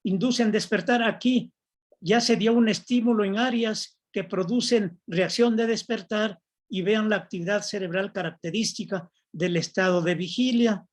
S2: inducen despertar. Aquí ya se dio un estímulo en áreas que producen reacción de despertar, y vean la actividad cerebral característica del estado de vigilia.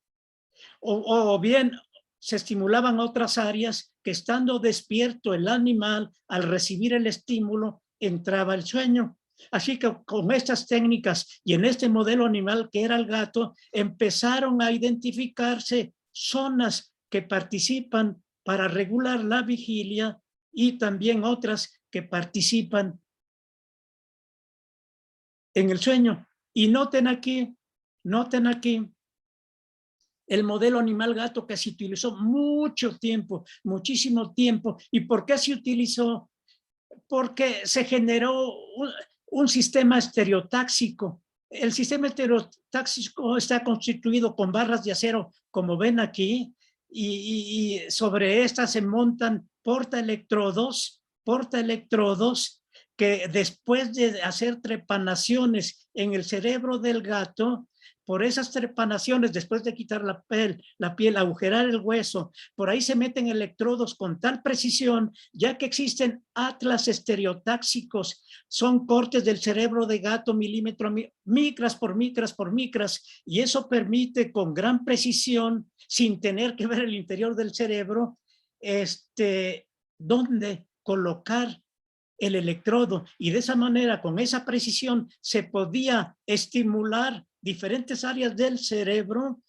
S2: O bien se estimulaban otras áreas que, estando despierto el animal, al recibir el estímulo, entraba el sueño. Así que con estas técnicas y en este modelo animal que era el gato, empezaron a identificarse zonas que participan para regular la vigilia, y también otras que participan en el sueño. Y noten aquí el modelo animal gato, que se utilizó mucho tiempo, muchísimo tiempo. ¿Y por qué se utilizó? Porque se generó un sistema estereotáxico. El sistema estereotáxico está constituido con barras de acero, como ven aquí, y sobre estas se montan portaelectrodos que, después de hacer trepanaciones en el cerebro del gato, por esas trepanaciones, después de quitar la piel, agujerar el hueso, por ahí se meten electrodos con tal precisión, ya que existen atlas estereotáxicos. Son cortes del cerebro de gato milímetro, micras por micras por micras, y eso permite con gran precisión, sin tener que ver el interior del cerebro, dónde colocar el electrodo, y de esa manera, con esa precisión, se podía estimular diferentes áreas del cerebro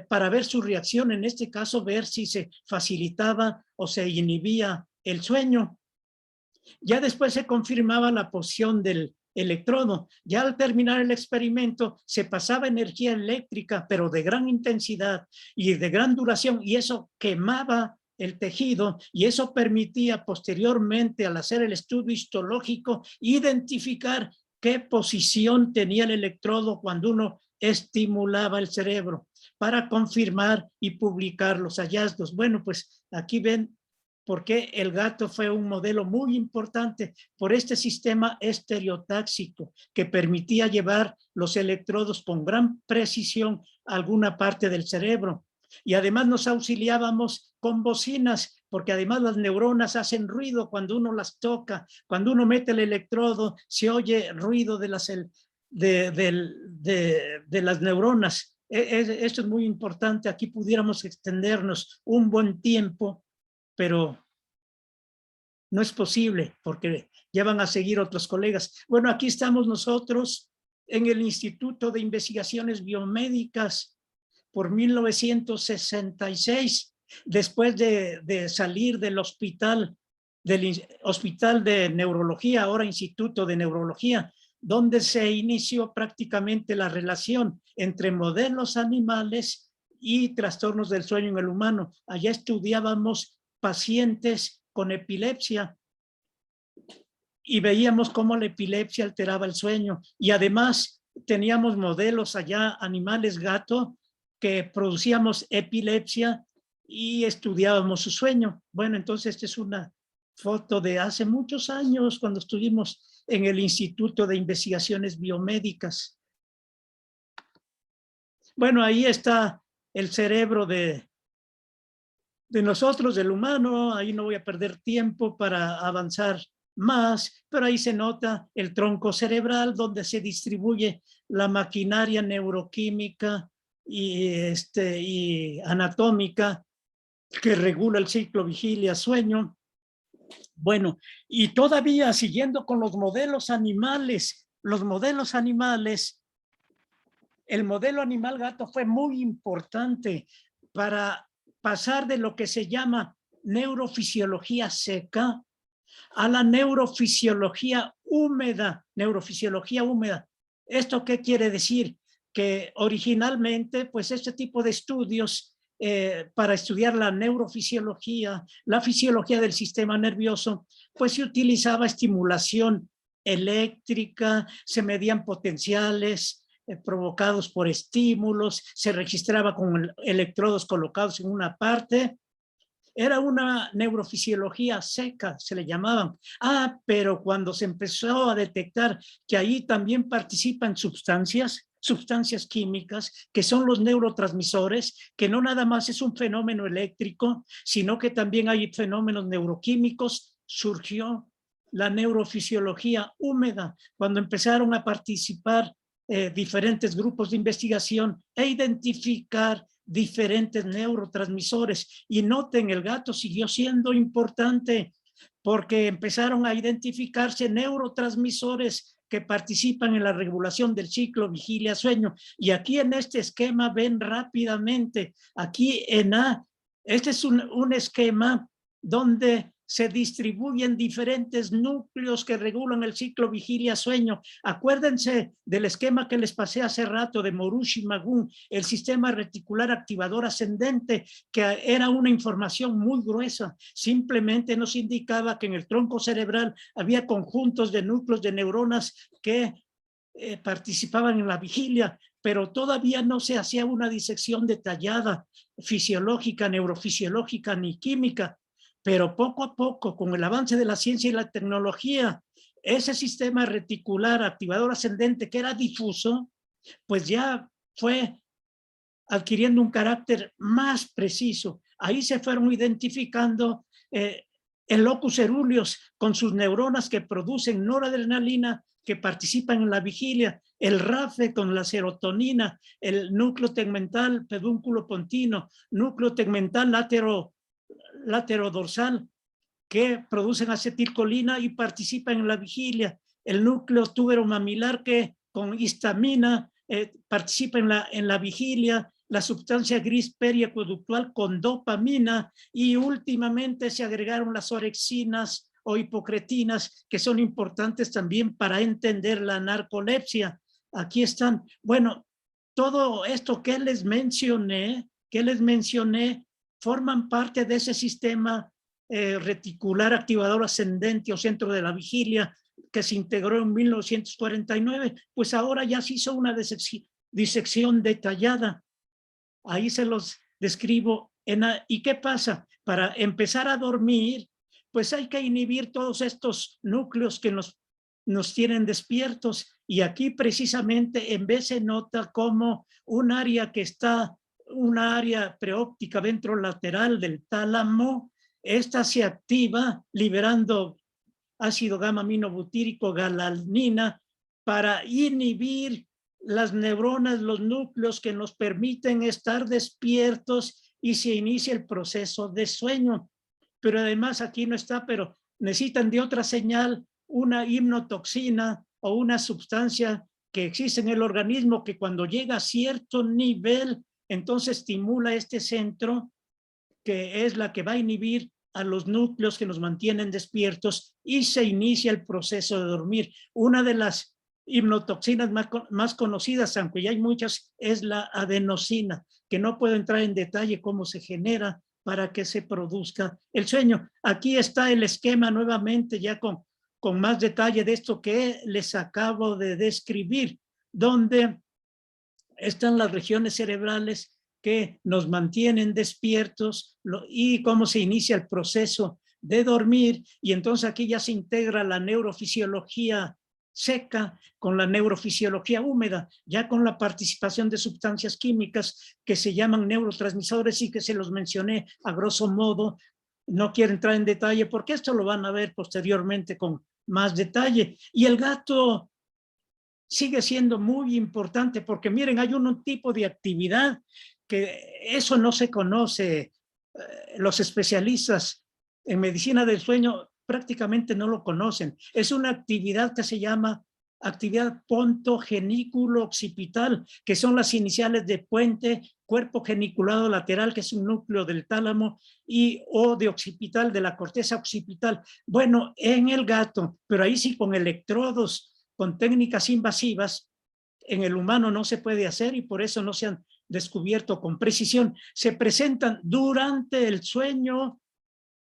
S2: para ver su reacción. En este caso, ver si se facilitaba o se inhibía el sueño. Ya después se confirmaba la posición del electrodo. Ya al terminar el experimento se pasaba energía eléctrica, pero de gran intensidad y de gran duración, y eso quemaba el tejido, y eso permitía posteriormente, al hacer el estudio histológico, identificar qué posición tenía el electrodo cuando uno estimulaba el cerebro, para confirmar y publicar los hallazgos. Bueno, pues aquí ven por qué el gato fue un modelo muy importante, por este sistema estereotáxico que permitía llevar los electrodos con gran precisión a alguna parte del cerebro. Y además nos auxiliábamos con bocinas, porque además las neuronas hacen ruido cuando uno las toca. Cuando uno mete el electrodo, se oye ruido de las neuronas. Esto es muy importante. Aquí pudiéramos extendernos un buen tiempo, pero no es posible porque ya van a seguir otros colegas. Bueno, aquí estamos nosotros en el Instituto de Investigaciones Biomédicas por 1966, después de salir del hospital de neurología, ahora Instituto de Neurología, donde se inició prácticamente la relación entre modelos animales y trastornos del sueño en el humano. Allá estudiábamos pacientes con epilepsia y veíamos cómo la epilepsia alteraba el sueño. Y además teníamos modelos allá, animales gato, que producíamos epilepsia y estudiábamos su sueño. Bueno, entonces esta es una foto de hace muchos años, cuando estuvimos en el Instituto de Investigaciones Biomédicas. Bueno, ahí está el cerebro de nosotros, del humano. Ahí no voy a perder tiempo para avanzar más, pero ahí se nota el tronco cerebral donde se distribuye la maquinaria neuroquímica y anatómica que regula el ciclo vigilia-sueño. Bueno, y todavía siguiendo con los modelos animales, el modelo animal gato fue muy importante para pasar de lo que se llama neurofisiología seca a la neurofisiología húmeda. ¿Esto qué quiere decir? Que originalmente, pues este tipo de estudios para estudiar la neurofisiología, la fisiología del sistema nervioso, pues se utilizaba estimulación eléctrica, se medían potenciales provocados por estímulos, se registraba con electrodos colocados en una parte. Era una neurofisiología seca, se le llamaban. Pero cuando se empezó a detectar que ahí también participan sustancias químicas, que son los neurotransmisores, que no nada más es un fenómeno eléctrico, sino que también hay fenómenos neuroquímicos, surgió la neurofisiología húmeda, cuando empezaron a participar diferentes grupos de investigación e identificar diferentes neurotransmisores. Y noten, el gato siguió siendo importante porque empezaron a identificarse neurotransmisores que participan en la regulación del ciclo vigilia-sueño. Y aquí en este esquema ven rápidamente, aquí en A, este es un esquema donde se distribuyen diferentes núcleos que regulan el ciclo vigilia-sueño. Acuérdense del esquema que les pasé hace rato de Morushi Magun, el sistema reticular activador ascendente, que era una información muy gruesa. Simplemente nos indicaba que en el tronco cerebral había conjuntos de núcleos de neuronas que participaban en la vigilia, pero todavía no se hacía una disección detallada, fisiológica, neurofisiológica ni química. Pero poco a poco, con el avance de la ciencia y la tecnología, ese sistema reticular activador ascendente que era difuso, pues ya fue adquiriendo un carácter más preciso. Ahí se fueron identificando el locus coeruleus con sus neuronas que producen noradrenalina, que participan en la vigilia, el RAFE con la serotonina, el núcleo tegmental pedúnculo pontino, núcleo tegmental laterodorsal, que producen acetilcolina y participan en la vigilia, el núcleo tuberomamilar que con histamina participa en la vigilia, la sustancia gris periacueductual con dopamina, y últimamente se agregaron las orexinas o hipocretinas, que son importantes también para entender la narcolepsia. Aquí están. Bueno, todo esto que les mencioné, forman parte de ese sistema reticular activador ascendente o centro de la vigilia que se integró en 1949. Pues ahora ya se hizo una disección detallada. Ahí se los describo. ¿Y qué pasa? Para empezar a dormir, pues hay que inhibir todos estos núcleos que nos tienen despiertos. Y aquí precisamente en vez se nota como un área que está, una área preóptica ventrolateral del tálamo, esta se activa liberando ácido gamma aminobutírico, galanina, para inhibir las neuronas, los núcleos que nos permiten estar despiertos y se inicia el proceso de sueño. Pero además aquí no está, pero necesitan de otra señal, una hipnotoxina o una sustancia que existe en el organismo que cuando llega a cierto nivel, entonces estimula este centro, que es la que va a inhibir a los núcleos que nos mantienen despiertos y se inicia el proceso de dormir. Una de las hipnotoxinas más conocidas, aunque ya hay muchas, es la adenosina, que no puedo entrar en detalle cómo se genera para que se produzca el sueño. Aquí está el esquema nuevamente, ya con más detalle de esto que les acabo de describir, donde están las regiones cerebrales que nos mantienen despiertos y cómo se inicia el proceso de dormir. Y entonces aquí ya se integra la neurofisiología seca con la neurofisiología húmeda, ya con la participación de sustancias químicas que se llaman neurotransmisores y que se los mencioné a grosso modo. No quiero entrar en detalle porque esto lo van a ver posteriormente con más detalle. Y el gato sigue siendo muy importante porque miren, hay un tipo de actividad que eso no se conoce. Los especialistas en medicina del sueño prácticamente no lo conocen. Es una actividad que se llama actividad pontogenículo-occipital, que son las iniciales de puente, cuerpo geniculado lateral, que es un núcleo del tálamo, y o de occipital, de la corteza occipital. Bueno, en el gato, pero ahí sí con electrodos, con técnicas invasivas, en el humano no se puede hacer y por eso no se han descubierto con precisión. Se presentan durante el sueño.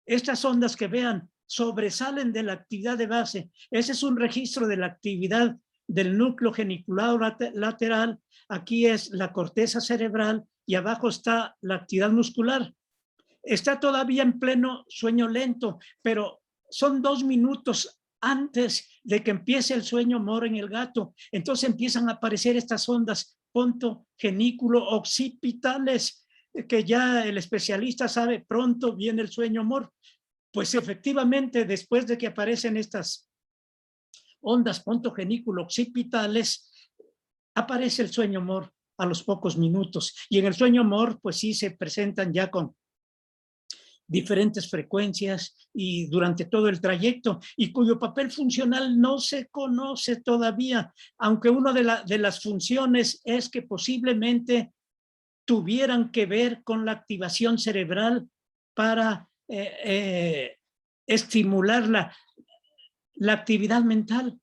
S2: Estas ondas que vean sobresalen de la actividad de base. Ese es un registro de la actividad del núcleo geniculado lateral. Aquí es la corteza cerebral y abajo está la actividad muscular. Está todavía en pleno sueño lento, pero son 2 minutos antes de que empiece el sueño moro en el gato. Entonces empiezan a aparecer estas ondas pontogenículo occipitales, que ya el especialista sabe, pronto viene el sueño moro. Pues efectivamente, después de que aparecen estas ondas pontogenículo occipitales, aparece el sueño moro a los pocos minutos. Y en el sueño moro, pues sí se presentan ya con diferentes frecuencias y durante todo el trayecto, y cuyo papel funcional no se conoce todavía, aunque una de las funciones es que posiblemente tuvieran que ver con la activación cerebral para estimular la actividad mental,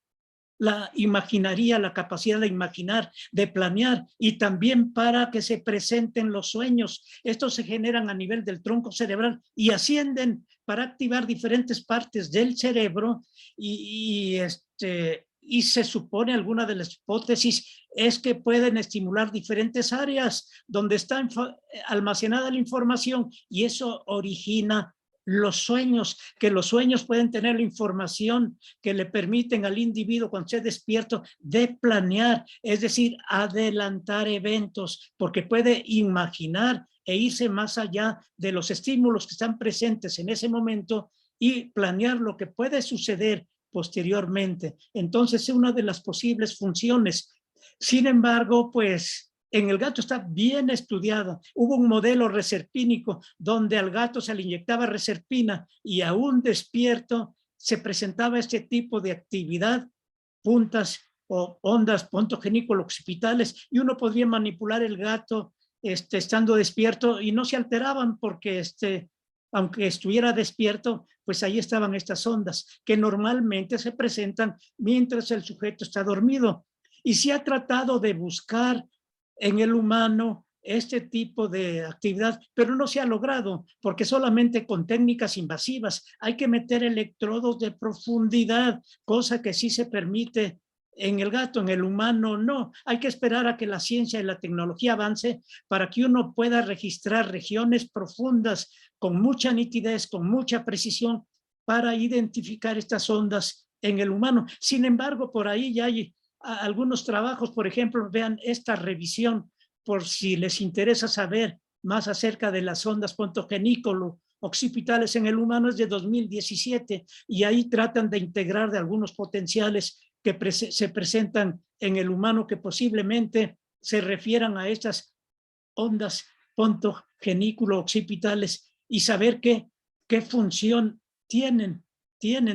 S2: la imaginaría, la capacidad de imaginar, de planear, y también para que se presenten los sueños. Estos se generan a nivel del tronco cerebral y ascienden para activar diferentes partes del cerebro y se supone, alguna de las hipótesis es que pueden estimular diferentes áreas donde está almacenada la información y eso origina los sueños, que los sueños pueden tener la información que le permiten al individuo cuando esté despierto de planear, es decir, adelantar eventos, porque puede imaginar e irse más allá de los estímulos que están presentes en ese momento y planear lo que puede suceder posteriormente. Entonces, es una de las posibles funciones. Sin embargo, pues en el gato está bien estudiado. Hubo un modelo reserpínico donde al gato se le inyectaba reserpina y aún despierto se presentaba este tipo de actividad, puntas o ondas pontogenículo-occipitales, y uno podría manipular el gato estando despierto y no se alteraban porque aunque estuviera despierto, pues ahí estaban estas ondas que normalmente se presentan mientras el sujeto está dormido. Y se ha tratado de buscar en el humano este tipo de actividad, pero no se ha logrado porque solamente con técnicas invasivas hay que meter electrodos de profundidad, cosa que sí se permite en el gato, en el humano no. Hay que esperar a que la ciencia y la tecnología avance para que uno pueda registrar regiones profundas con mucha nitidez, con mucha precisión para identificar estas ondas en el humano. Sin embargo, por ahí ya hay algunos trabajos, por ejemplo, vean esta revisión por si les interesa saber más acerca de las ondas pontogenículo occipitales en el humano, es de 2017 y ahí tratan de integrar de algunos potenciales que se presentan en el humano que posiblemente se refieran a estas ondas pontogenículo-occipitales y saber qué función tienen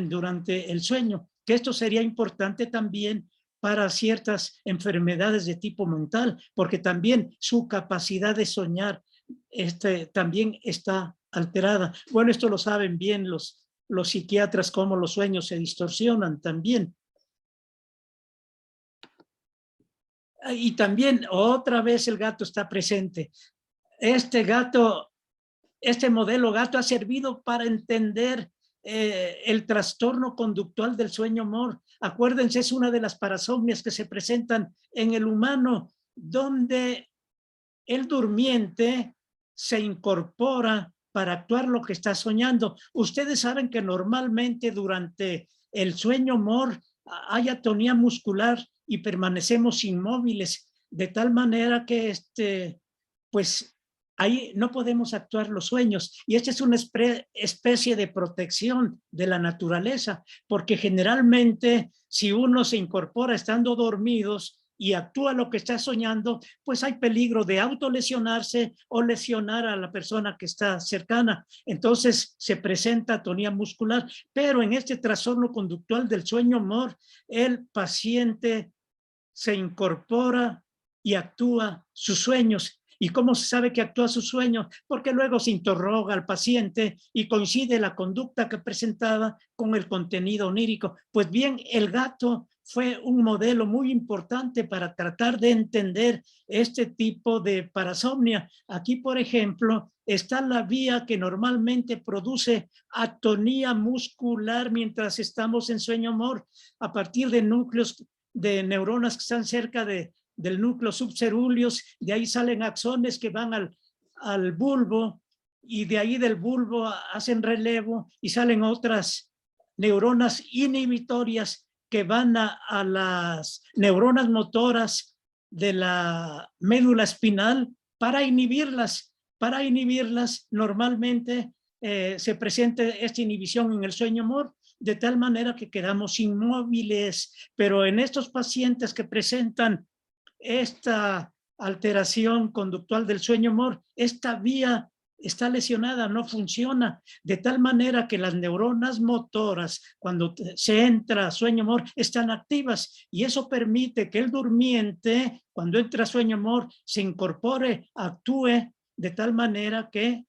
S2: durante el sueño, que esto sería importante también para ciertas enfermedades de tipo mental, porque también su capacidad de soñar también está alterada. Bueno, esto lo saben bien los psiquiatras, cómo los sueños se distorsionan también. Y también otra vez el gato está presente. Este modelo gato ha servido para entender el trastorno conductual del sueño-mor. Acuérdense, es una de las parasomnias que se presentan en el humano, donde el durmiente se incorpora para actuar lo que está soñando. Ustedes saben que normalmente durante el sueño-mor hay atonía muscular y permanecemos inmóviles, de tal manera que pues ahí no podemos actuar los sueños. Y esta es una especie de protección de la naturaleza, porque generalmente si uno se incorpora estando dormidos y actúa lo que está soñando, pues hay peligro de autolesionarse o lesionar a la persona que está cercana. Entonces se presenta atonía muscular, pero en este trastorno conductual del sueño-mor, el paciente se incorpora y actúa sus sueños. ¿Y cómo se sabe que actúa sus sueños? Porque luego se interroga al paciente y coincide la conducta que presentaba con el contenido onírico. Pues bien, el gato fue un modelo muy importante para tratar de entender este tipo de parasomnia. Aquí, por ejemplo, está la vía que normalmente produce atonía muscular mientras estamos en sueño-mor, a partir de núcleos de neuronas que están cerca del núcleo subcerúleos. De ahí salen axones que van al bulbo, y de ahí del bulbo hacen relevo y salen otras neuronas inhibitorias que van a las neuronas motoras de la médula espinal para inhibirlas. Normalmente se presenta esta inhibición en el sueño-mor, de tal manera que quedamos inmóviles. Pero en estos pacientes que presentan esta alteración conductual del sueño-mor, esta vía está lesionada, no funciona, de tal manera que las neuronas motoras, cuando se entra a sueño-mor, están activas, y eso permite que el durmiente, cuando entra a sueño-mor, se incorpore, actúe de tal manera que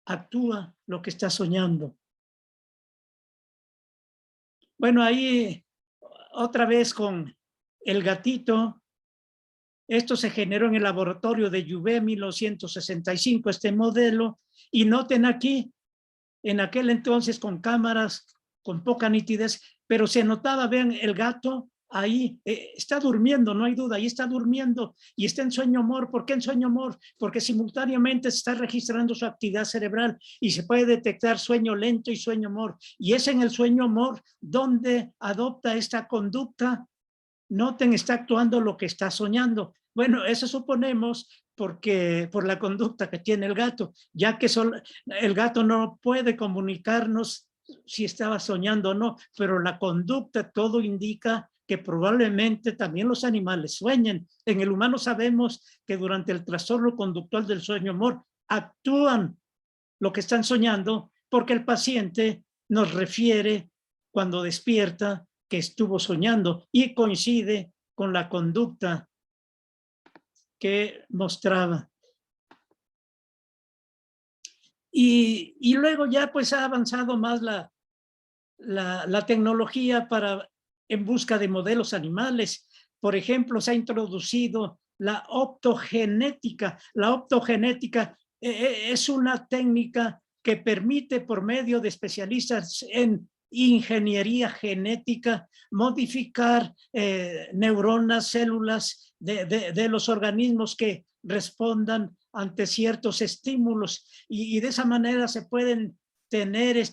S2: actúa lo que está soñando. Bueno, ahí otra vez con el gatito. Esto se generó en el laboratorio de Juvet en 1965, este modelo. Y noten aquí, en aquel entonces con cámaras con poca nitidez, pero se notaba, vean, el gato ahí está durmiendo, no hay duda, ahí está durmiendo y está en sueño-mor. ¿Por qué en sueño-mor? Porque simultáneamente se está registrando su actividad cerebral y se puede detectar sueño lento y sueño-mor. Y es en el sueño-mor donde adopta esta conducta. Noten, está actuando lo que está soñando. Bueno, eso suponemos porque por la conducta que tiene el gato, ya que el gato no puede comunicarnos si estaba soñando o no, pero la conducta todo indica que probablemente también los animales sueñen. En el humano sabemos que durante el trastorno conductual del sueño-mor actúan lo que están soñando, porque el paciente nos refiere cuando despierta que estuvo soñando y coincide con la conducta que mostraba. Y luego ya pues ha avanzado más la tecnología en busca de modelos animales. Por ejemplo, se ha introducido la optogenética. La optogenética es una técnica que permite, por medio de especialistas en ingeniería genética, modificar neuronas, células de los organismos que respondan ante ciertos estímulos, y de esa manera se pueden tener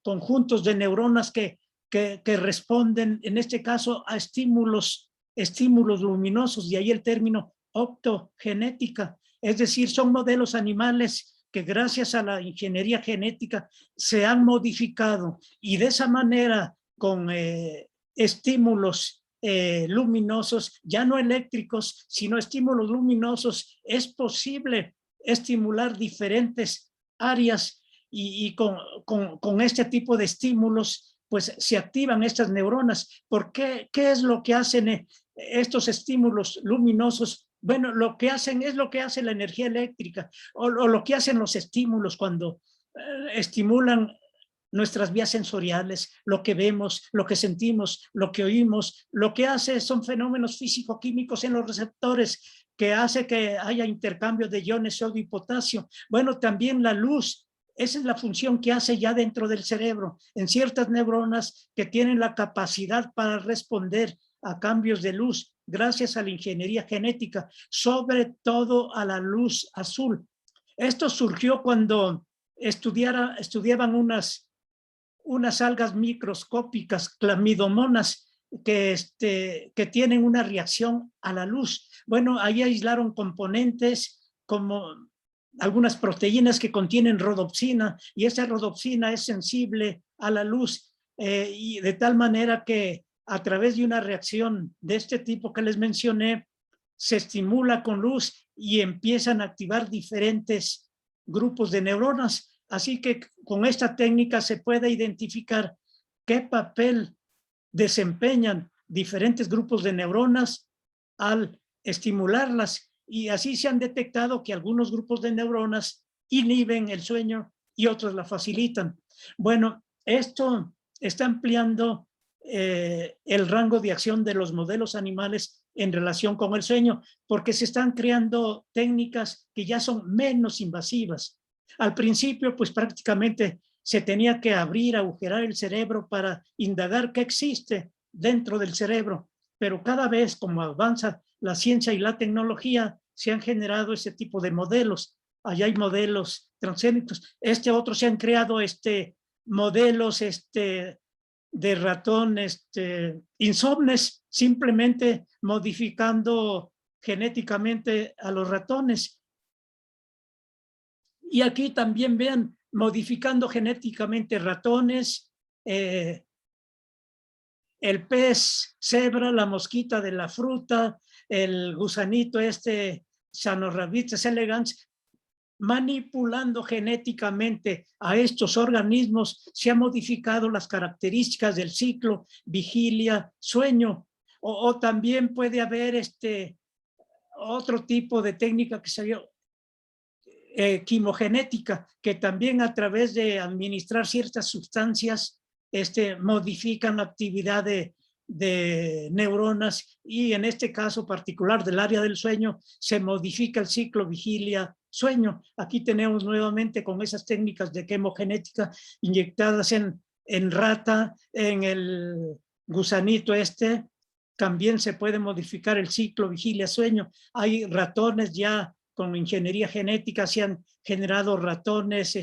S2: conjuntos de neuronas que responden, en este caso, a estímulos luminosos, y ahí el término optogenética. Es decir, son modelos animales que gracias a la ingeniería genética se han modificado, y de esa manera, con estímulos luminosos, ya no eléctricos, sino estímulos luminosos, es posible estimular diferentes áreas y con este tipo de estímulos, pues se activan estas neuronas. ¿Por qué? ¿Qué es lo que hacen estos estímulos luminosos? Bueno, lo que hacen es lo que hace la energía eléctrica o lo que hacen los estímulos cuando estimulan nuestras vías sensoriales, lo que vemos, lo que sentimos, lo que oímos, lo que hace son fenómenos físico-químicos en los receptores que hace que haya intercambio de iones sodio y potasio. Bueno, también la luz, esa es la función que hace ya dentro del cerebro, en ciertas neuronas que tienen la capacidad para responder a cambios de luz, gracias a la ingeniería genética, sobre todo a la luz azul. Esto surgió cuando estudiaban unas algas microscópicas, clamidomonas, que tienen una reacción a la luz. Bueno, ahí aislaron componentes como algunas proteínas que contienen rodopsina, y esa rodopsina es sensible a la luz, y de tal manera que a través de una reacción de este tipo que les mencioné, se estimula con luz y empiezan a activar diferentes grupos de neuronas. Así que con esta técnica se puede identificar qué papel desempeñan diferentes grupos de neuronas al estimularlas, y así se han detectado que algunos grupos de neuronas inhiben el sueño y otros la facilitan. Bueno, esto está ampliando el rango de acción de los modelos animales en relación con el sueño, porque se están creando técnicas que ya son menos invasivas. Al principio, pues prácticamente se tenía que abrir, agujerar el cerebro para indagar qué existe dentro del cerebro, pero cada vez como avanza la ciencia y la tecnología, se han generado ese tipo de modelos. Allá hay modelos transgénicos. Otros se han creado modelos de ratón insomnes, simplemente modificando genéticamente a los ratones. Y aquí también vean, modificando genéticamente ratones, el pez cebra, la mosquita de la fruta, el gusanito Caenorhabditis elegans, manipulando genéticamente a estos organismos, se han modificado las características del ciclo vigilia, sueño, o también puede haber otro tipo de técnica que se llama quimogenética, que también a través de administrar ciertas sustancias modifican la actividad de neuronas, y en este caso particular del área del sueño se modifica el ciclo vigilia-sueño. Aquí tenemos nuevamente con esas técnicas de quimogenética inyectadas en rata, en el gusanito también se puede modificar el ciclo vigilia-sueño. Hay ratones ya con ingeniería genética, se han generado ratones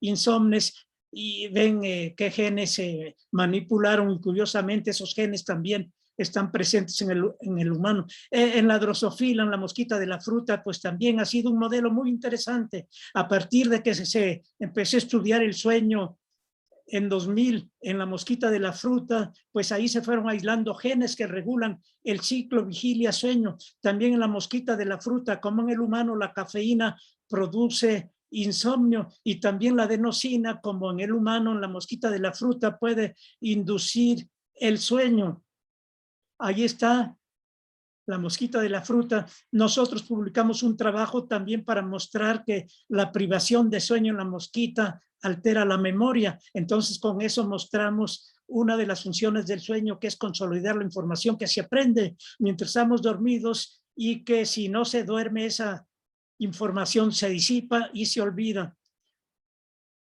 S2: insomnes, y ven qué genes se manipularon, y curiosamente esos genes también están presentes en el humano. En la drosofila, en la mosquita de la fruta, pues también ha sido un modelo muy interesante. A partir de que se empezó a estudiar el sueño en 2000 en la mosquita de la fruta, pues ahí se fueron aislando genes que regulan el ciclo vigilia-sueño. También en la mosquita de la fruta, como en el humano, la cafeína produce insomnio, y también la adenosina, como en el humano, en la mosquita de la fruta, puede inducir el sueño. Ahí está la mosquita de la fruta. Nosotros publicamos un trabajo también para mostrar que la privación de sueño en la mosquita altera la memoria. Entonces, con eso mostramos una de las funciones del sueño, que es consolidar la información que se aprende mientras estamos dormidos, y que si no se duerme, esa información se disipa y se olvida.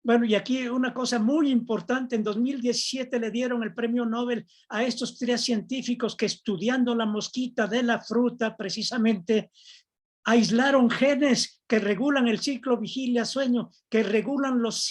S2: Bueno, y aquí una cosa muy importante, en 2017 le dieron el premio Nobel a estos 3 científicos que, estudiando la mosquita de la fruta, precisamente aislaron genes que regulan el ciclo vigilia-sueño, que regulan los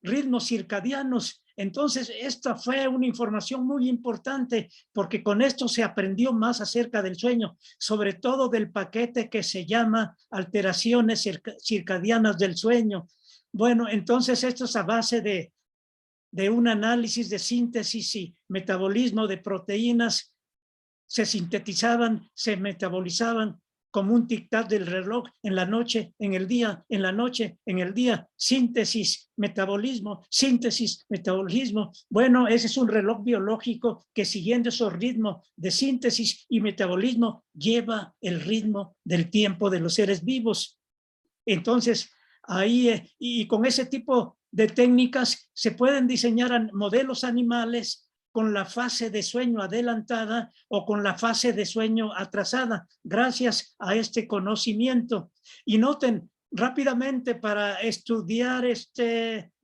S2: ritmos circadianos. Entonces, esta fue una información muy importante, porque con esto se aprendió más acerca del sueño, sobre todo del paquete que se llama alteraciones circadianas del sueño. Bueno, entonces esto es a base de de un análisis de síntesis y metabolismo de proteínas, se sintetizaban, se metabolizaban como un tic-tac del reloj, en la noche, en el día, en la noche, en el día, síntesis, metabolismo, síntesis, metabolismo. Bueno, ese es un reloj biológico que, siguiendo esos ritmos de síntesis y metabolismo, lleva el ritmo del tiempo de los seres vivos. Entonces, ahí, y con ese tipo de técnicas se pueden diseñar modelos animales con la fase de sueño adelantada o con la fase de sueño atrasada, gracias a este conocimiento. Y noten rápidamente, para estudiar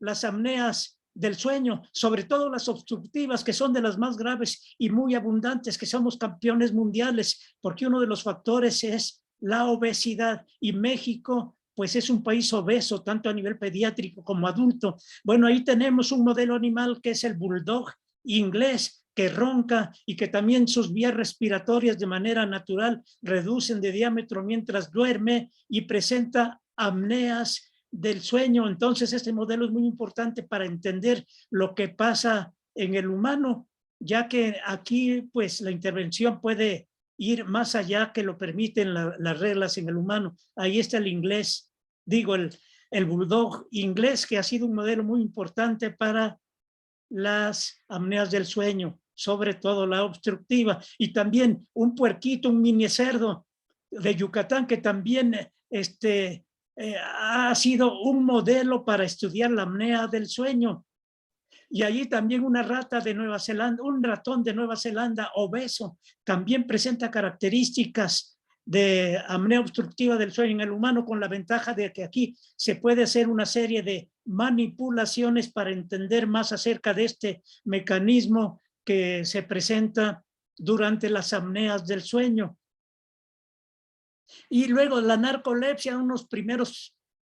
S2: las apneas del sueño, sobre todo las obstructivas, que son de las más graves y muy abundantes, que somos campeones mundiales, porque uno de los factores es la obesidad, y México pues es un país obeso, tanto a nivel pediátrico como adulto. Bueno, ahí tenemos un modelo animal que es el bulldog inglés, que ronca y que también sus vías respiratorias de manera natural reducen de diámetro mientras duerme y presenta apneas del sueño. Entonces, este modelo es muy importante para entender lo que pasa en el humano, ya que aquí pues la intervención puede ir más allá que lo permiten las reglas en el humano. Ahí está el inglés, digo, el bulldog inglés, que ha sido un modelo muy importante para las apneas del sueño, sobre todo la obstructiva, y también un puerquito, un mini cerdo de Yucatán, que también ha sido un modelo para estudiar la apnea del sueño. Y allí también una rata de Nueva Zelanda, un ratón de Nueva Zelanda obeso, también presenta características de apnea obstructiva del sueño en el humano, con la ventaja de que aquí se puede hacer una serie de manipulaciones para entender más acerca de este mecanismo que se presenta durante las apneas del sueño. Y luego la narcolepsia, unos primeros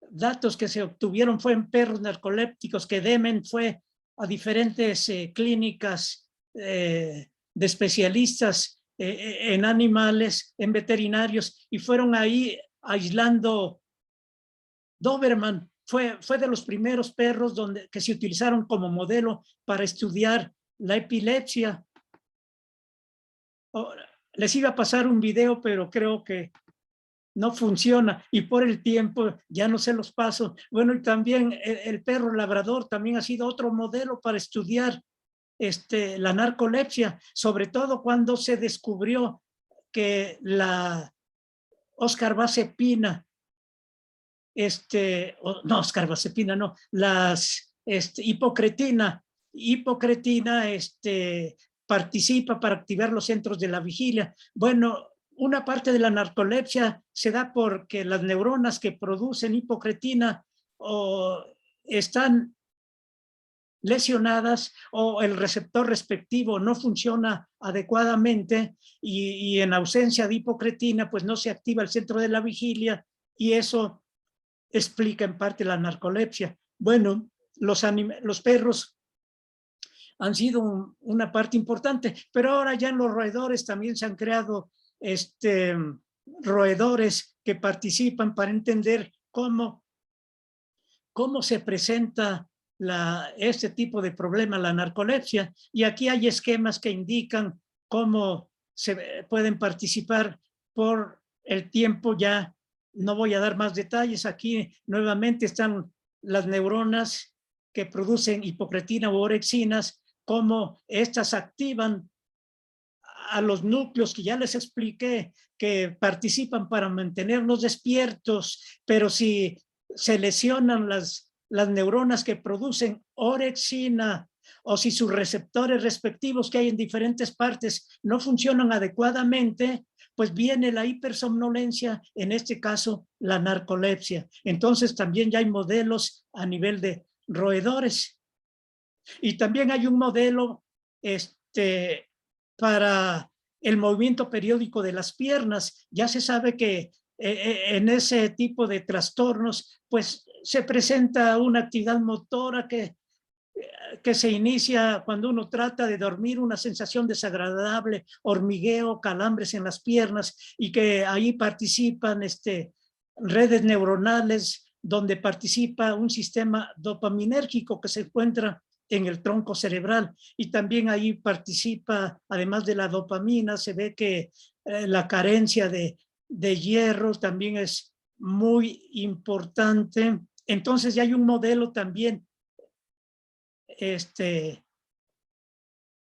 S2: datos que se obtuvieron fue en perros narcolépticos, que Demen fue a diferentes clínicas de especialistas en animales, en veterinarios, y fueron ahí aislando. Doberman fue de los primeros perros que se utilizaron como modelo para estudiar la epilepsia. Les iba a pasar un video, pero creo que no funciona, y por el tiempo ya no se los paso. Bueno, y también el perro labrador también ha sido otro modelo para estudiar la narcolepsia, sobre todo cuando se descubrió que la oscarbazepina, no, oscarbazepina, no, hipocretina participa para activar los centros de la vigilia. Bueno, una parte de la narcolepsia se da porque las neuronas que producen hipocretina están lesionadas, o el receptor respectivo no funciona adecuadamente, y en ausencia de hipocretina pues no se activa el centro de la vigilia, y eso explica en parte la narcolepsia. Bueno, los perros han sido una parte importante, pero ahora ya en los roedores también se han creado roedores que participan para entender cómo se presenta este tipo de problema, la narcolepsia. Y aquí hay esquemas que indican cómo se pueden participar por el tiempo. Ya no voy a dar más detalles. Aquí nuevamente están las neuronas que producen hipocretina u orexinas, cómo estas activan a los núcleos que ya les expliqué, que participan para mantenernos despiertos, pero si se lesionan las neuronas que producen orexina, o si sus receptores respectivos que hay en diferentes partes no funcionan adecuadamente, pues viene la hipersomnolencia, en este caso la narcolepsia. Entonces también ya hay modelos a nivel de roedores. Y también hay un modelo para el movimiento periódico de las piernas. Ya se sabe que en ese tipo de trastornos pues se presenta una actividad motora que se inicia cuando uno trata de dormir, una sensación desagradable, hormigueo, calambres en las piernas, y que ahí participan redes neuronales donde participa un sistema dopaminérgico que se encuentra en el tronco cerebral, y también ahí participa, además de la dopamina, se ve que la carencia de hierro también es muy importante. Entonces ya hay un modelo también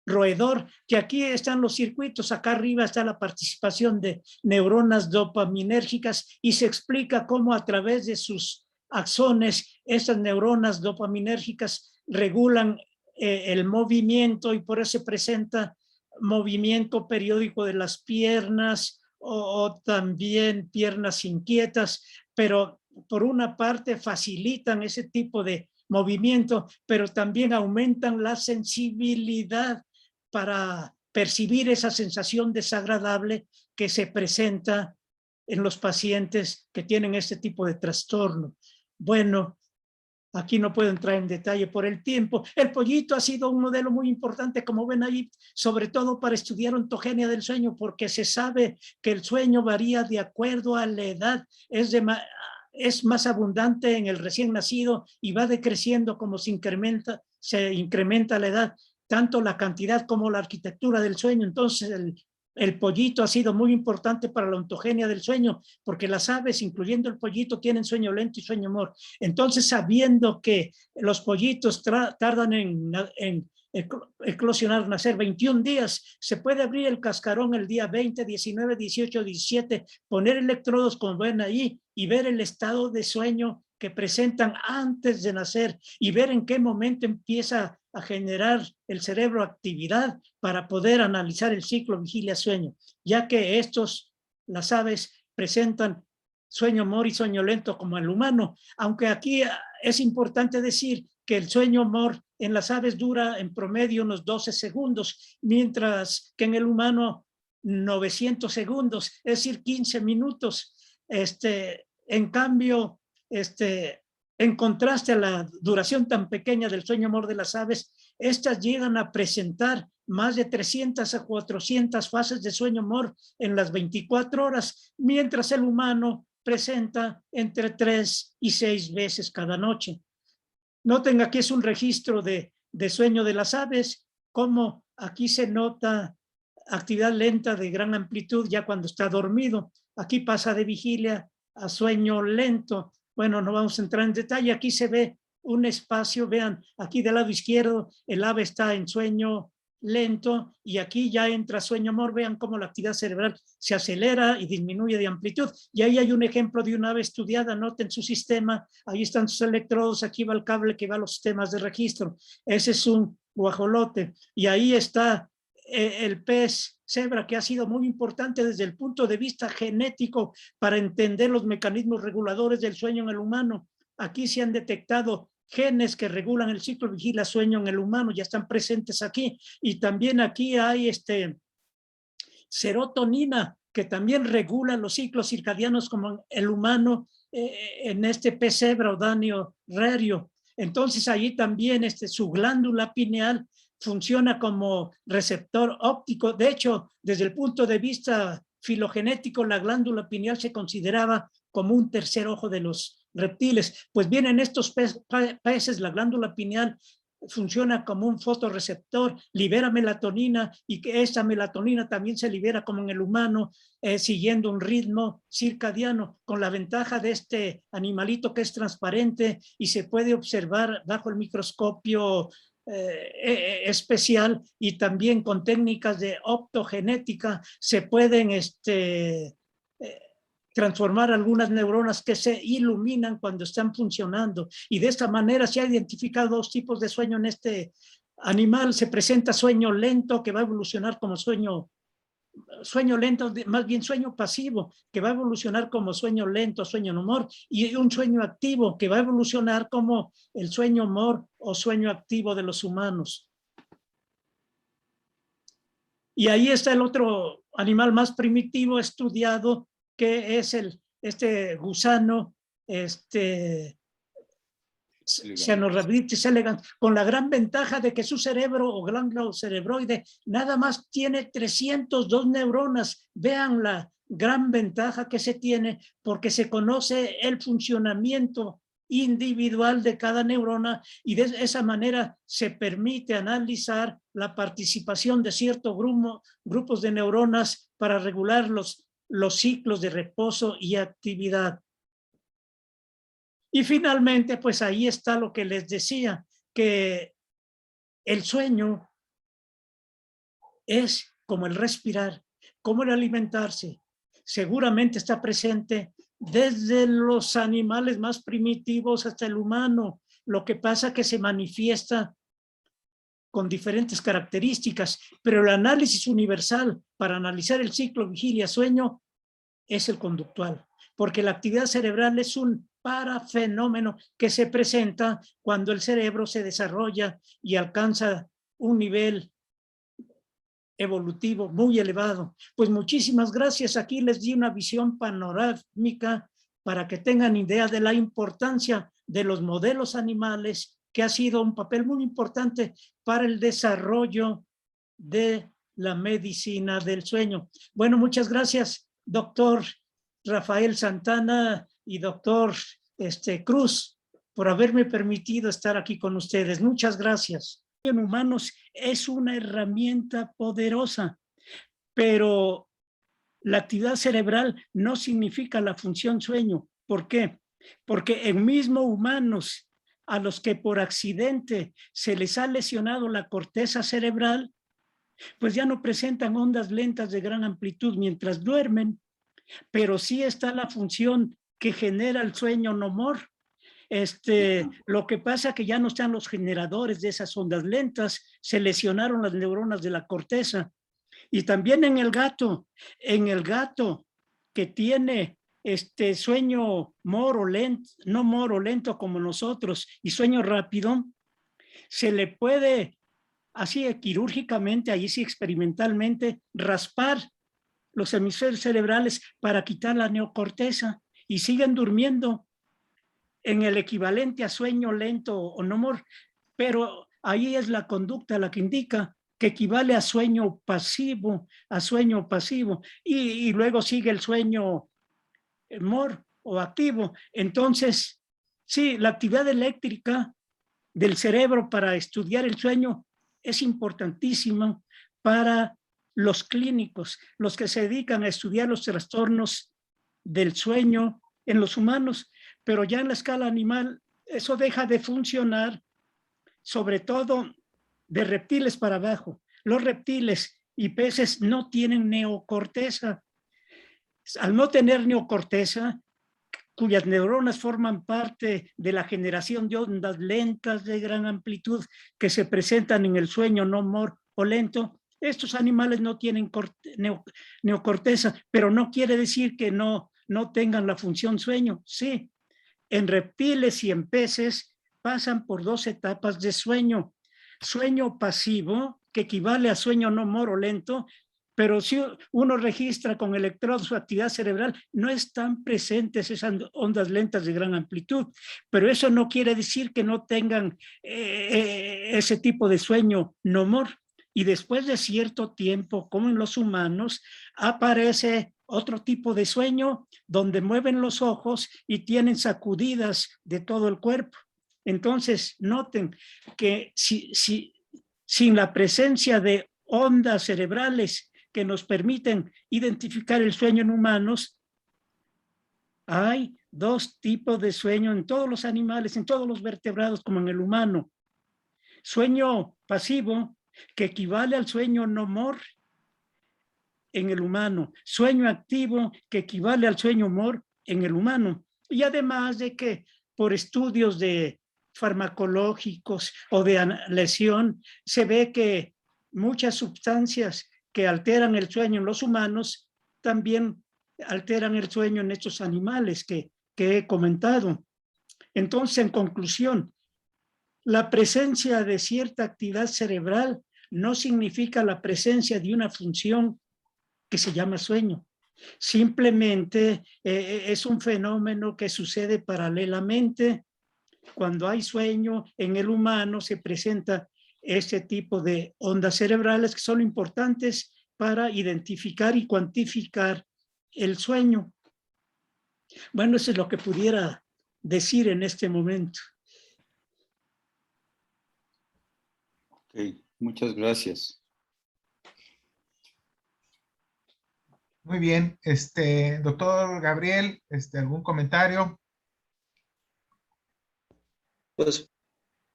S2: roedor, que aquí están los circuitos, acá arriba está la participación de neuronas dopaminérgicas y se explica cómo a través de sus axones estas neuronas dopaminérgicas regulan el movimiento, y por eso se presenta movimiento periódico de las piernas o también piernas inquietas, pero por una parte facilitan ese tipo de movimiento, pero también aumentan la sensibilidad para percibir esa sensación desagradable que se presenta en los pacientes que tienen este tipo de trastorno. Bueno, aquí no puedo entrar en detalle por el tiempo. El pollito ha sido un modelo muy importante, como ven ahí, sobre todo para estudiar ontogenia del sueño, porque se sabe que el sueño varía de acuerdo a la edad. Es más abundante en el recién nacido y va decreciendo como se incrementa la edad, tanto la cantidad como la arquitectura del sueño. Entonces el pollito ha sido muy importante para la ontogenia del sueño, porque las aves, incluyendo el pollito, tienen sueño lento y sueño mor. Entonces, sabiendo que los pollitos tardan en eclosionar, nacer 21 días, se puede abrir el cascarón el día 20, 19, 18, 17, poner electrodos como ven ahí y ver el estado de sueño que presentan antes de nacer y ver en qué momento empieza a generar el cerebro actividad para poder analizar el ciclo vigilia-sueño, ya que las aves presentan sueño mor y sueño lento como el humano, aunque aquí es importante decir que el sueño mor en las aves dura en promedio unos 12 segundos, mientras que en el humano 900 segundos, es decir, 15 minutos. En cambio, en contraste a la duración tan pequeña del sueño mor de las aves, estas llegan a presentar más de 300 a 400 fases de sueño mor en las 24 horas, mientras el humano presenta entre 3 y 6 veces cada noche. Noten, aquí es un registro de sueño de las aves, como aquí se nota actividad lenta de gran amplitud ya cuando está dormido. Aquí pasa de vigilia a sueño lento. Bueno, no vamos a entrar en detalle. Aquí se ve un espacio, vean, aquí del lado izquierdo el ave está en sueño lento y aquí ya entra sueño mor. Vean cómo la actividad cerebral se acelera y disminuye de amplitud. Y ahí hay un ejemplo de una ave estudiada. Noten su sistema, ahí están sus electrodos, aquí va el cable que va a los sistemas de registro. Ese es un guajolote y ahí está el pez cebra, que ha sido muy importante desde el punto de vista genético para entender los mecanismos reguladores del sueño en el humano. Aquí se han detectado genes que regulan el ciclo vigilia-sueño en el humano, ya están presentes aquí. Y también aquí hay serotonina, que también regula los ciclos circadianos como el humano, en este pez cebra o Danio rerio. Entonces allí también su glándula pineal funciona como receptor óptico. De hecho, desde el punto de vista filogenético, la glándula pineal se consideraba como un tercer ojo de los reptiles. Pues bien, en estos peces la glándula pineal funciona como un fotorreceptor, libera melatonina, y que esa melatonina también se libera como en el humano, siguiendo un ritmo circadiano, con la ventaja de este animalito que es transparente y se puede observar bajo el microscopio especial, y también con técnicas de optogenética se pueden transformar algunas neuronas que se iluminan cuando están funcionando, y de esta manera se ha identificado dos tipos de sueño en este animal. Se presenta sueño lento, que va a evolucionar como sueño lento, más bien sueño pasivo, que va a evolucionar como sueño lento, sueño no mor, y un sueño activo que va a evolucionar como el sueño mor o sueño activo de los humanos. Y ahí está el otro animal más primitivo estudiado, que es este gusano, Cyanorhabditis elegans, con la gran ventaja de que su cerebro o glándula cerebroide nada más tiene 302 neuronas. Vean la gran ventaja que se tiene, porque se conoce el funcionamiento individual de cada neurona y de esa manera se permite analizar la participación de ciertos grupos de neuronas para regular los ciclos de reposo y actividad. Y finalmente, pues ahí está lo que les decía, que el sueño es como el respirar, como el alimentarse. Seguramente está presente desde los animales más primitivos hasta el humano. Lo que pasa es que se manifiesta con diferentes características, pero el análisis universal para analizar el ciclo vigilia-sueño es el conductual, porque la actividad cerebral es un parafenómeno que se presenta cuando el cerebro se desarrolla y alcanza un nivel evolutivo muy elevado. Pues muchísimas gracias. Aquí les di una visión panorámica para que tengan idea de la importancia de los modelos animales, que ha sido un papel muy importante para el desarrollo de la medicina del sueño. Bueno, muchas gracias, doctor Rafael Santana y doctor Cruz, por haberme permitido estar aquí con ustedes. Muchas gracias. En humanos es una herramienta poderosa, pero la actividad cerebral no significa la función sueño. ¿Por qué? Porque en mismo humanos a los que por accidente se les ha lesionado la corteza cerebral, pues ya no presentan ondas lentas de gran amplitud mientras duermen, pero sí está la función que genera el sueño NOMOR. Lo que pasa que ya no están los generadores de esas ondas lentas, se lesionaron las neuronas de la corteza. Y también en el gato que tiene sueño moro lento, no moro lento como nosotros, y sueño rápido, se le puede así quirúrgicamente, ahí sí experimentalmente, raspar los hemisferios cerebrales para quitar la neocorteza y siguen durmiendo en el equivalente a sueño lento o NOMOR, pero ahí es la conducta la que indica que equivale a sueño pasivo, y luego sigue el sueño MOR o activo. Entonces, sí, la actividad eléctrica del cerebro para estudiar el sueño es importantísima para los clínicos, los que se dedican a estudiar los trastornos del sueño en los humanos, pero ya en la escala animal eso deja de funcionar, sobre todo de reptiles para abajo. Los reptiles y peces no tienen neocorteza. Al no tener neocorteza, cuyas neuronas forman parte de la generación de ondas lentas de gran amplitud que se presentan en el sueño NOMOR o lento, estos animales no tienen neocorteza, pero no quiere decir que no tengan la función sueño. Sí, en reptiles y en peces pasan por dos etapas de sueño. Sueño pasivo, que equivale a sueño NOMOR o lento, pero si uno registra con electrodos su actividad cerebral, no están presentes esas ondas lentas de gran amplitud, pero eso no quiere decir que no tengan ese tipo de sueño NOMOR. Y después de cierto tiempo, como en los humanos, aparece otro tipo de sueño donde mueven los ojos y tienen sacudidas de todo el cuerpo. Entonces, noten que sin la presencia de ondas cerebrales que nos permiten identificar el sueño en humanos, hay dos tipos de sueño en todos los animales, en todos los vertebrados como en el humano. Sueño pasivo, que equivale al sueño NOMOR en el humano. Sueño activo, que equivale al sueño MOR en el humano. Y además de que por estudios de farmacológicos o de lesión, se ve que muchas sustancias que alteran el sueño en los humanos también alteran el sueño en estos animales que he comentado. Entonces, en conclusión, la presencia de cierta actividad cerebral no significa la presencia de una función que se llama sueño. Simplemente es un fenómeno que sucede paralelamente. Cuando hay sueño en el humano se presenta este tipo de ondas cerebrales que son importantes para identificar y cuantificar el sueño. Bueno, eso es lo que pudiera decir en este momento.
S3: Ok, muchas gracias.
S1: Muy bien, doctor Gabriel, ¿algún comentario?
S4: Pues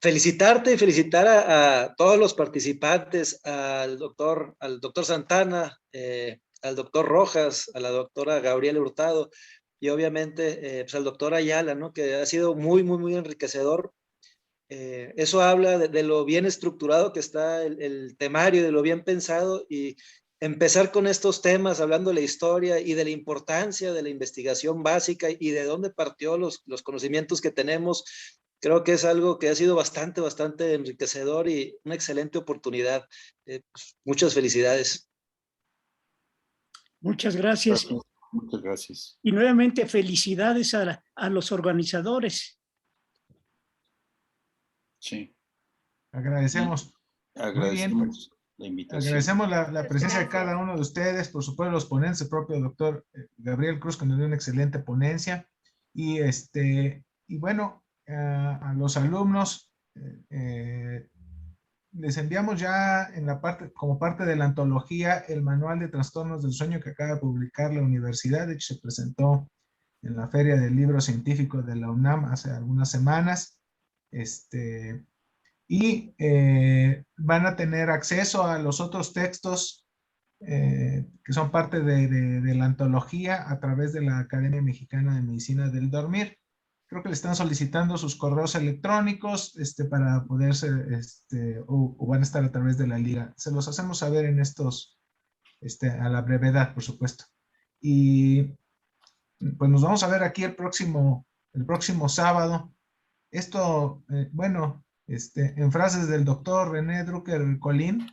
S4: felicitarte y felicitar a todos los participantes, al doctor Santana, al doctor Rojas, a la doctora Gabriela Hurtado y obviamente pues al doctor Ayala, ¿no? Que ha sido muy, muy, muy enriquecedor. Eso habla de lo bien estructurado que está el temario, de lo bien pensado, y empezar con estos temas, hablando de la historia y de la importancia de la investigación básica y de dónde partió los conocimientos que tenemos. Creo que es algo que ha sido bastante, bastante enriquecedor y una excelente oportunidad. Pues, muchas felicidades.
S2: Muchas gracias.
S3: Muchas gracias.
S2: Y nuevamente felicidades a los organizadores.
S3: Sí.
S1: Agradecemos. Muy bien, pues,
S3: Agradecemos la invitación.
S1: agradecemos la presencia de cada uno de ustedes, por supuesto los ponentes, el propio doctor Gabriel Cruz, que nos dio una excelente ponencia, y bueno, a los alumnos les enviamos ya en la parte, como parte de la antología, el manual de trastornos del sueño que acaba de publicar la universidad. De hecho, se presentó en la Feria del Libro Científico de la UNAM hace algunas semanas. Y van a tener acceso a los otros textos que son parte de la antología a través de la Academia Mexicana de Medicina del Dormir. Creo que le están solicitando sus correos electrónicos para poderse, o van a estar a través de la liga. Se los hacemos saber en estos, a la brevedad, por supuesto. Y pues nos vamos a ver aquí el próximo sábado. Esto, bueno, en frases del doctor René Drucker Colín,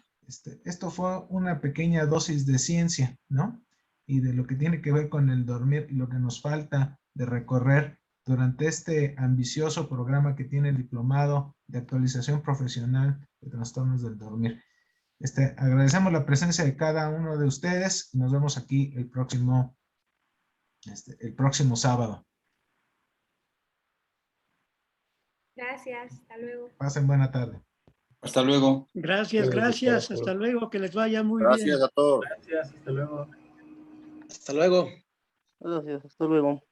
S1: esto fue una pequeña dosis de ciencia, ¿no? Y de lo que tiene que ver con el dormir y lo que nos falta de recorrer durante este ambicioso programa que tiene el Diplomado de Actualización Profesional de Trastornos del Dormir. Agradecemos la presencia de cada uno de ustedes y nos vemos aquí el próximo sábado.
S5: Gracias, hasta luego.
S1: Pasen buena tarde.
S3: Hasta luego.
S2: Gracias, gracias. Hasta luego, que les vaya muy bien.
S6: Gracias a todos.
S7: Gracias, hasta luego.
S4: Hasta luego.
S7: Gracias, hasta luego.